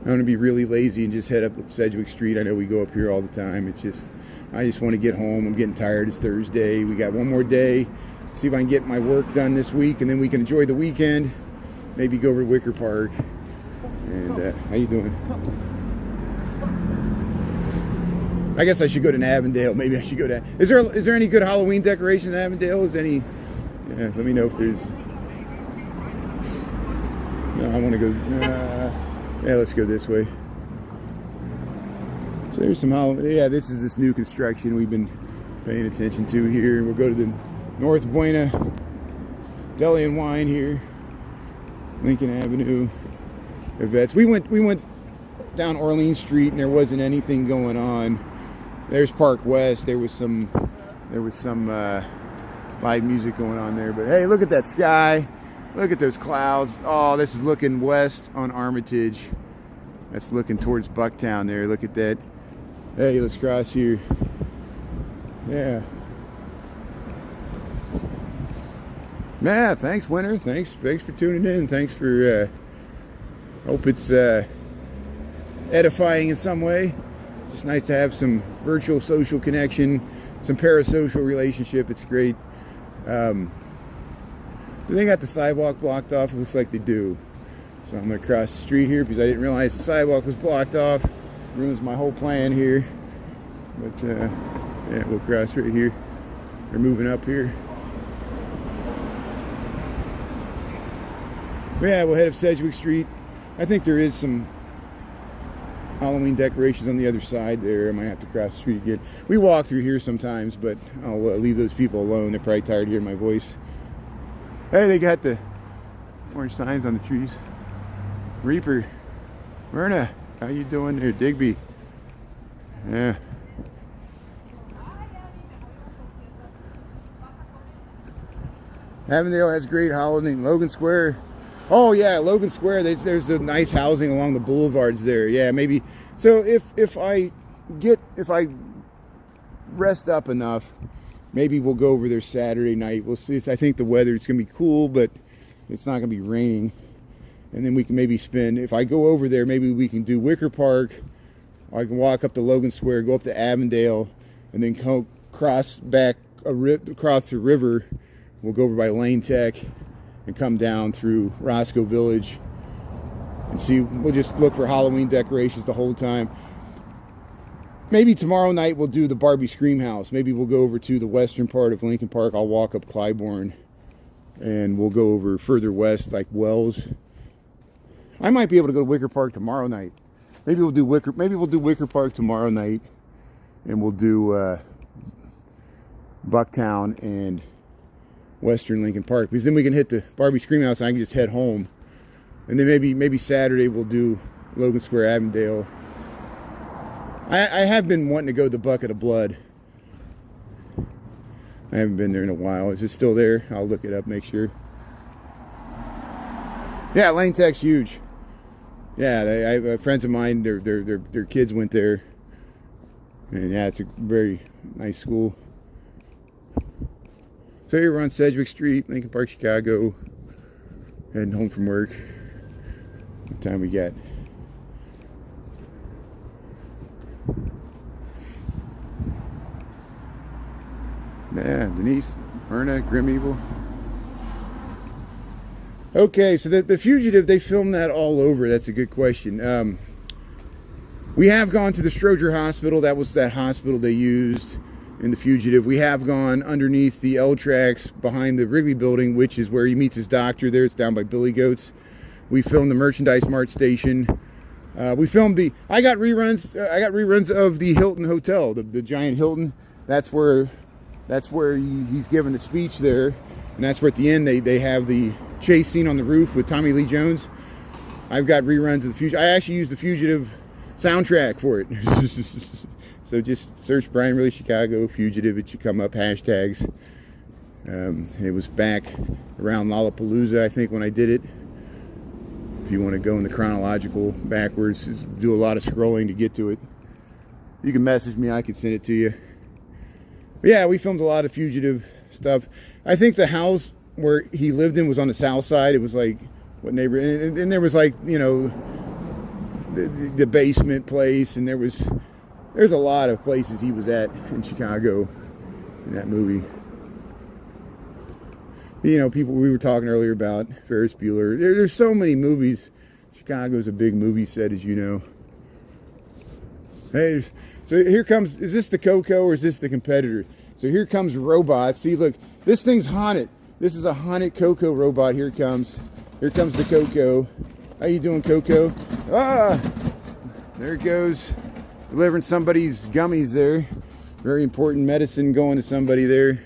I'm going to be really lazy and just head up Sedgwick Street. I know we go up here all the time. I just want to get home. I'm getting tired. It's Thursday. We got one more day. See if I can get my work done this week, and then we can enjoy the weekend. Maybe go over to Wicker Park. And how you doing? I guess I should go to Avondale. Maybe I should go to. Is there any good Halloween decoration in Avondale? Is any? Yeah, let me know if there's. No, I want to go. Yeah, let's go this way. So there's some Halloween. Yeah, this is this new construction we've been paying attention to here. We'll go to the North Buena Deli and Wine here, Lincoln Avenue. Vets. We went down Orleans Street and there wasn't anything going on. There's Park West. There was some live music going on there. But hey, look at that sky. Look at those clouds. Oh, this is looking west on Armitage. That's looking towards Bucktown there. Look at that. Hey, let's cross here. Yeah. Yeah, thanks, Winter. Thanks for tuning in. Thanks for, hope it's edifying in some way. Just nice to have some virtual social connection, some parasocial relationship. It's great. They got the sidewalk blocked off. It looks like they do. So I'm going to cross the street here because I didn't realize the sidewalk was blocked off. Ruins my whole plan here. But, yeah, we'll cross right here. We're moving up here. But yeah, we'll head up Sedgwick Street. I think there is some Halloween decorations on the other side there. I might have to cross the street again. We walk through here sometimes, but I'll leave those people alone. They're probably tired of hearing my voice. Hey, they got the orange signs on the trees. Reaper. Myrna, how you doing there? Digby. Yeah. Avondale has great Halloween. Logan Square. Oh yeah, Logan Square. There's the nice housing along the boulevards there. Yeah, maybe. So if I rest up enough, maybe we'll go over there Saturday night. We'll see. I think the weather, it's gonna be cool, but it's not gonna be raining. And then we can maybe spend. If I go over there, maybe we can do Wicker Park. I can walk up to Logan Square, go up to Avondale, and then cross back across the river. We'll go over by Lane Tech and come down through Roscoe Village and see. We'll just look for Halloween decorations the whole time. Maybe tomorrow night we'll do the Barbie Scream House. Maybe we'll go over to the western part of Lincoln Park. I'll walk up Clybourne and we'll go over further west like Wells. I might be able to go to Wicker Park tomorrow night. Maybe we'll do Wicker Park tomorrow night and we'll do Bucktown and Western Lincoln Park, because then we can hit the Barbie Scream House and I can just head home. And then maybe Saturday we'll do Logan Square, Avondale. I have been wanting to go to the Bucket of Blood. I haven't been there in a while. Is it still there? I'll look it up, make sure. Yeah, Lane Tech's huge. Yeah, I friends of mine, their kids went there. And yeah, it's a very nice school. So here we're on Sedgwick Street, Lincoln Park, Chicago. Heading home from work. What time we got? Yeah, Denise, Myrna, Grim Evil. Okay, so the Fugitive, they filmed that all over. That's a good question. We have gone to the Stroger Hospital. That was that hospital they used in The Fugitive. We have gone underneath the L tracks behind the Wrigley building, which is where he meets his doctor there. It's down by Billy Goat's. We filmed the Merchandise Mart station. We filmed I got reruns of the Hilton Hotel, the giant Hilton. That's where he's giving the speech there. And that's where at the end they have the chase scene on the roof with Tommy Lee Jones. I've got reruns of The Fugitive. I actually used the Fugitive soundtrack for it. So just search Brian Riley Chicago Fugitive. It should come up, hashtags. It was back around Lollapalooza, I think, when I did it. If you want to go in the chronological backwards, just do a lot of scrolling to get to it. You can message me, I can send it to you. But yeah, we filmed a lot of Fugitive stuff. I think the house where he lived in was on the south side. It was like, what neighbor? And there was like, you know, the basement place, and there's a lot of places he was at in Chicago in that movie. You know, people we were talking earlier about Ferris Bueller. There's so many movies. Chicago's a big movie set, as you know. Hey, so here comes, is this the Coco or is this the competitor? So here comes Robot. See, look, this thing's haunted. This is a haunted Coco robot. Here it comes. Here comes the Coco. How you doing, Coco? Ah! There it goes. delivering somebody's gummies there. Very important medicine going to somebody there.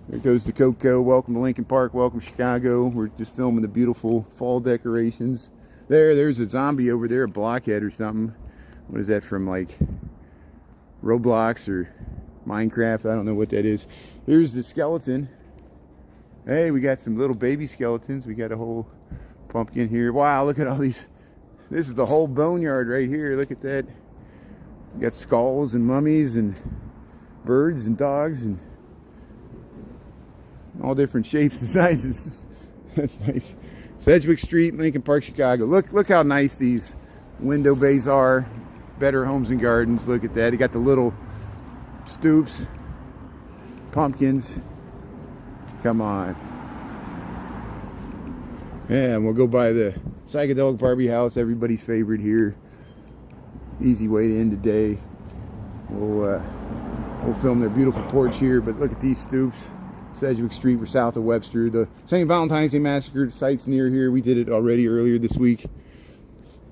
There goes the Coco. Welcome to Lincoln Park. Welcome Chicago. We're just filming the beautiful fall decorations. There's a zombie over there, a blockhead or something. What is that from, like Roblox or Minecraft? I don't know what that is. Here's the skeleton. Hey, we got some little baby skeletons. We got a whole pumpkin here. Wow, look at all these. This is the whole boneyard right here. Look at that. We got skulls and mummies and birds and dogs and all different shapes and sizes. That's nice. Sedgwick Street, Lincoln Park, Chicago. Look how nice these window bays are. Better Homes and Gardens. Look at that. You got the little stoops, pumpkins. Come on. Yeah, and we'll go by the Psychedelic Barbie house, everybody's favorite here. Easy way to end the day. We'll film their beautiful porch here, but look at these stoops. Sedgwick Street, we're south of Webster. The St. Valentine's Day Massacre site's near here. We did it already earlier this week.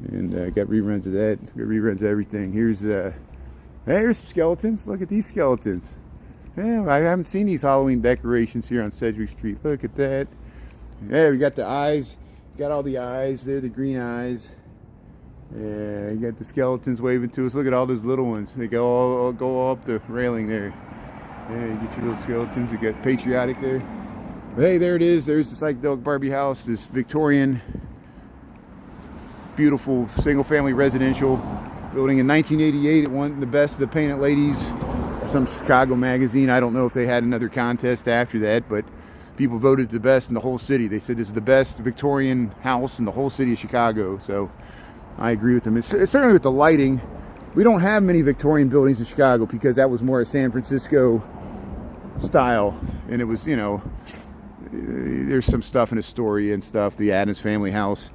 And got reruns of that. Got reruns of everything. Here's some skeletons. Look at these skeletons. Yeah, I haven't seen these Halloween decorations here on Sedgwick Street. Look at that. Yeah, we got the eyes. Got all the eyes. They're the green eyes. Yeah, you got the skeletons waving to us. Look at all those little ones. They go all up the railing there. Yeah, you get your little skeletons. You got patriotic there. But hey, there it is. There's the Psychedelic Barbie house. This Victorian, beautiful single-family residential building in 1988. It won the best of the Painted Ladies, some Chicago magazine. I don't know if they had another contest after that, but people voted the best in the whole city. They said this is the best Victorian house in the whole city of Chicago. So I agree with them. It's certainly with the lighting. We don't have many Victorian buildings in Chicago because that was more a San Francisco style. And it was, you know, there's some stuff in Astoria and stuff, the Addams Family House.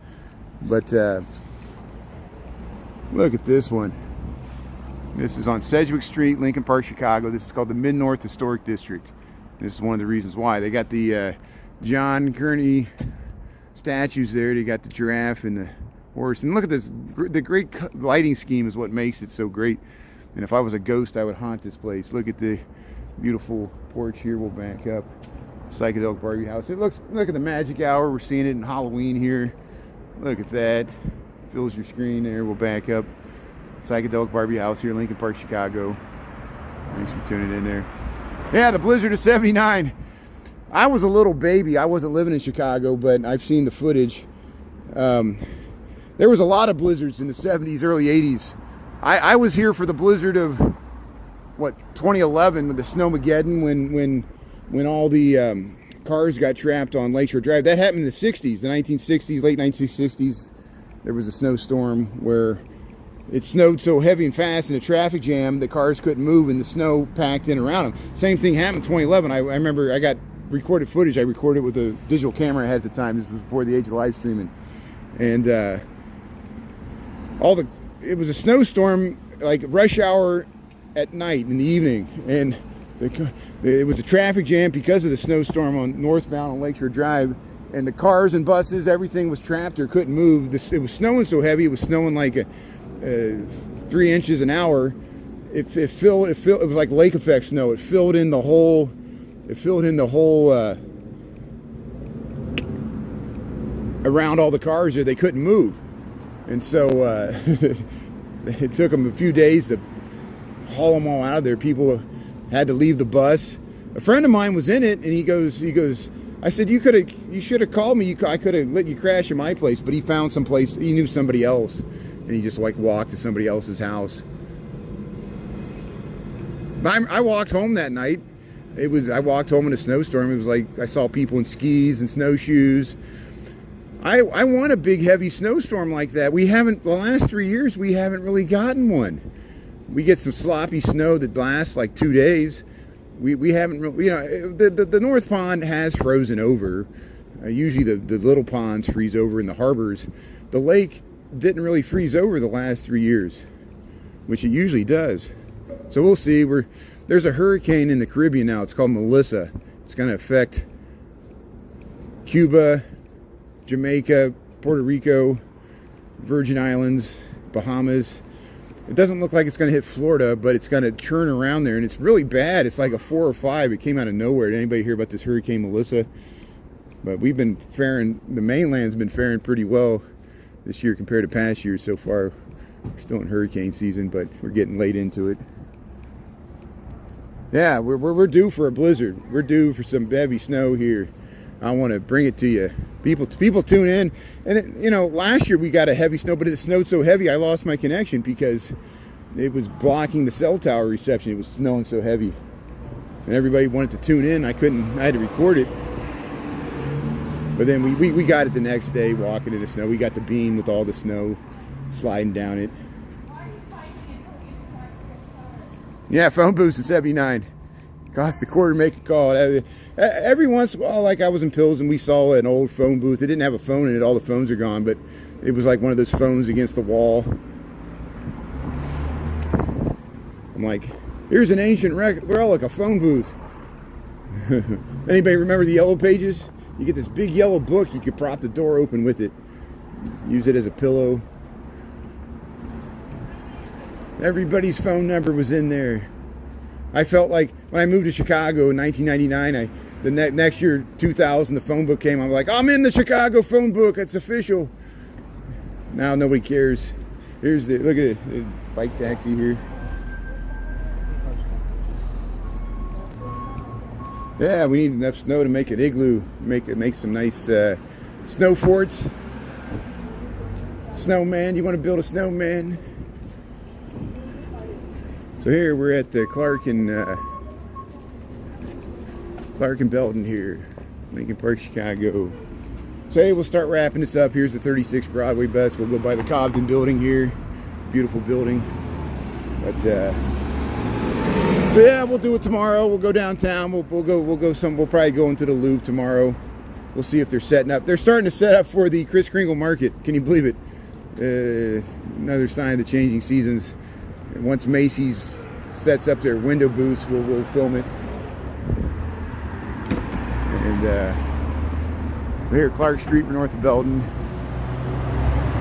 But look at this one. This is on Sedgwick Street, Lincoln Park, Chicago. This is called the Mid-North Historic District. This is one of the reasons why. They got the John Kearney statues there. They got the giraffe and the horse. And look at this. The great lighting scheme is what makes it so great. And if I was a ghost, I would haunt this place. Look at the beautiful porch here. We'll back up. Psychedelic Barbie house. Look at the magic hour. We're seeing it in Halloween here. Look at that. Fills your screen there. We'll back up. Psychedelic Barbie house here in Lincoln Park, Chicago. Thanks for tuning in there. Yeah, the blizzard of 79. I was a little baby. I wasn't living in Chicago, but I've seen the footage. There was a lot of blizzards in the 70s, early 80s. I was here for the blizzard of, 2011 with the Snowmageddon when all the cars got trapped on Lakeshore Drive. That happened in the 60s, the 1960s, late 1960s. There was a snowstorm where it snowed so heavy and fast in a traffic jam the cars couldn't move and the snow packed in around them. Same thing happened in 2011. I remember I got recorded footage. I recorded with a digital camera I had at the time. This was before the age of live streaming. And it was a snowstorm, like rush hour at night in the evening. And it was a traffic jam because of the snowstorm on northbound on Lakeshore Drive. And the cars and buses, everything was trapped or couldn't move. It was snowing so heavy. It was snowing like 3 inches an hour. It was like lake effect snow. It filled in the whole around all the cars there. They couldn't move, and so it took them a few days to haul them all out of there. People had to leave the bus. A friend of mine was in it, and he goes. I said, you should have called me. I could have let you crash at my place, but he found some place. He knew somebody else. And he just walked to somebody else's house. But I walked home that night. I walked home in a snowstorm. It was like I saw people in skis and snowshoes. I want a big heavy snowstorm like that. The last 3 years we haven't really gotten one. We get some sloppy snow that lasts like 2 days. We haven't really, the North Pond has frozen over. Usually the little ponds freeze over in the harbors. The lake didn't really freeze over the last 3 years, which it usually does. So we'll see. There's a hurricane in the Caribbean now. It's called Melissa. It's going to affect Cuba, Jamaica, Puerto Rico, Virgin Islands, Bahamas. It doesn't look like it's going to hit Florida, but it's going to churn around there, and it's really bad. It's like a 4 or 5. It came out of nowhere. Did anybody hear about this Hurricane Melissa? But we've been faring, the mainland's been faring pretty well this year compared to past years so far. We're still in hurricane season, but we're getting late into it. Yeah, we're due for a blizzard. We're due for some heavy snow here. I want to bring it to you. People tune in, and you know, last year we got a heavy snow, but it snowed so heavy I lost my connection because it was blocking the cell tower reception. It was snowing so heavy, and everybody wanted to tune in. I had to record it, but then we got it the next day walking in the snow. We got the beam with all the snow sliding down it. Yeah, phone booth in 79. Cost a quarter to make a call. Every once in a while, like I was in Pilsen, we saw an old phone booth. It didn't have a phone in it. All the phones are gone, but it was like one of those phones against the wall. I'm like, here's an ancient relic, a phone booth. Anybody remember the Yellow Pages? You get this big yellow book. You could prop the door open with it. Use it as a pillow. Everybody's phone number was in there. I felt like when I moved to Chicago in 1999, the next year, 2000, the phone book came. I'm like, I'm in the Chicago phone book. It's official. Now nobody cares. Here's the, look at it, the bike taxi here. Yeah, we need enough snow to make an igloo, make some nice snow forts. Snowman, you want to build a snowman? So here we're at Clark and Belton here, Lincoln Park, Chicago. So hey, we'll start wrapping this up. Here's the 36 Broadway bus. We'll go by the Cobden building here, beautiful building. But so yeah, we'll do it tomorrow. We'll go downtown. We'll probably go into the Loop tomorrow. We'll see if they're setting up. They're starting to set up for the Kris Kringle Market. Can you believe it? Another sign of the changing seasons. Once Macy's sets up their window booths, we'll film it. And we're here at Clark Street, we're north of Belton.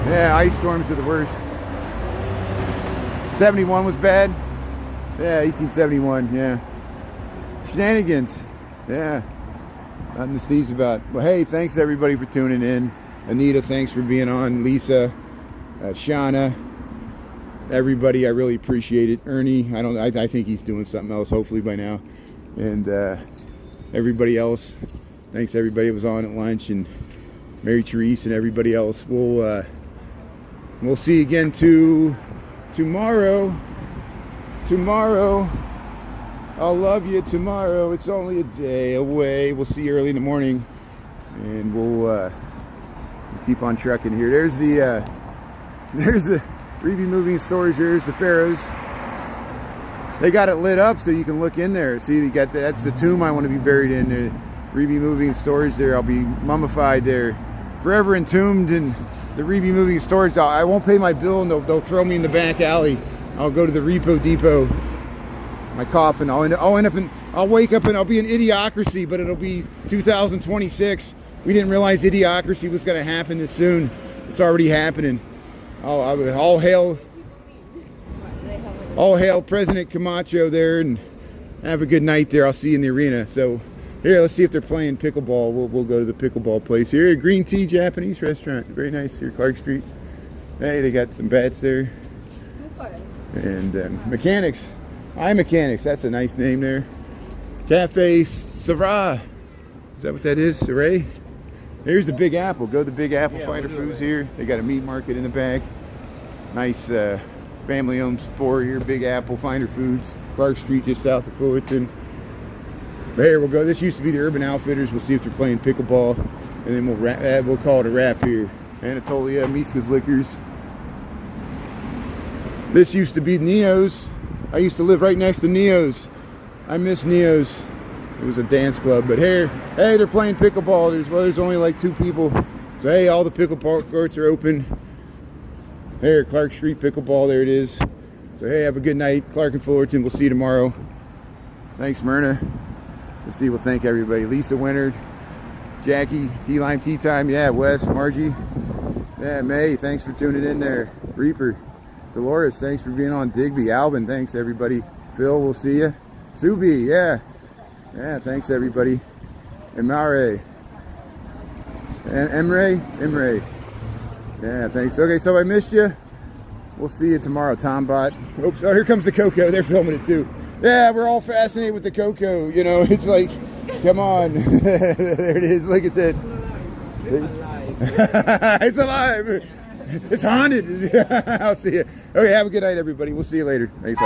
Yeah, ice storms are the worst. 71 was bad. Yeah, 1871, yeah. Shenanigans, yeah. Nothing to sneeze about. Well, hey, thanks everybody for tuning in. Anita, thanks for being on. Lisa, Shauna. Everybody, I really appreciate it. Ernie, I think he's doing something else hopefully by now. And everybody else, thanks everybody that was on at lunch, and Mary Therese and everybody else. We'll see you again tomorrow. I'll love you tomorrow. It's only a day away. We'll see you early in the morning, and we'll keep on trucking here. There's the Reby Moving Storage. Here's the Pharaohs. They got it lit up so you can look in there. See, you got that's the tomb I want to be buried in. The Reby Moving Storage there. I'll be mummified there, forever entombed in the Reby Moving Storage. I won't pay my bill, and they'll throw me in the back alley. I'll go to the Repo Depot. My coffin. I'll wake up and I'll be in Idiocracy, but it'll be 2026. We didn't realize Idiocracy was going to happen this soon. It's already happening. All hail President Camacho there, and have a good night there. I'll see you in the arena. So here, let's see if they're playing pickleball. We'll go to the pickleball place here. Green Tea Japanese restaurant, very nice here, Clark Street. Hey, they got some bats there. And Mechanics, iMechanics. That's a nice name there. Cafe Sarah. Is that what that is? Saray. Here's the Big Apple. Go to the Big Apple Fighter Foods here. They got a meat market in the back. Nice family-owned store here. Big Apple Finder Foods. Clark Street, just south of Fullerton. But here we'll go. This used to be the Urban Outfitters. We'll see if they're playing pickleball, and then we'll call it a wrap here. Anatolia, Miska's Liquors. This used to be Neo's. I used to live right next to Neo's. I miss Neo's. It was a dance club, but hey, they're playing pickleball. There's only like 2 people. So hey, all the pickleball courts are open. Here, Clark Street pickleball, there it is. So hey, have a good night. Clark and Fullerton, we'll see you tomorrow. Thanks, Myrna. Let's see, we'll thank everybody. Lisa Winter, Jackie, Tea Lime Tea Time, yeah, Wes, Margie. Yeah, May, thanks for tuning in there. Reaper, Dolores, thanks for being on. Digby, Alvin, thanks everybody. Phil, we'll see you. Subi, yeah, thanks everybody. And Mare, and Emre, yeah, thanks. Okay, so I missed you. We'll see you tomorrow, Tombot. Oops, oh, here comes the Coco. They're filming it too. Yeah, we're all fascinated with the Coco. You know, it's like, come on. There it is. Look at that. It's alive. It's haunted. I'll see you. Okay, have a good night, everybody. We'll see you later. Thanks.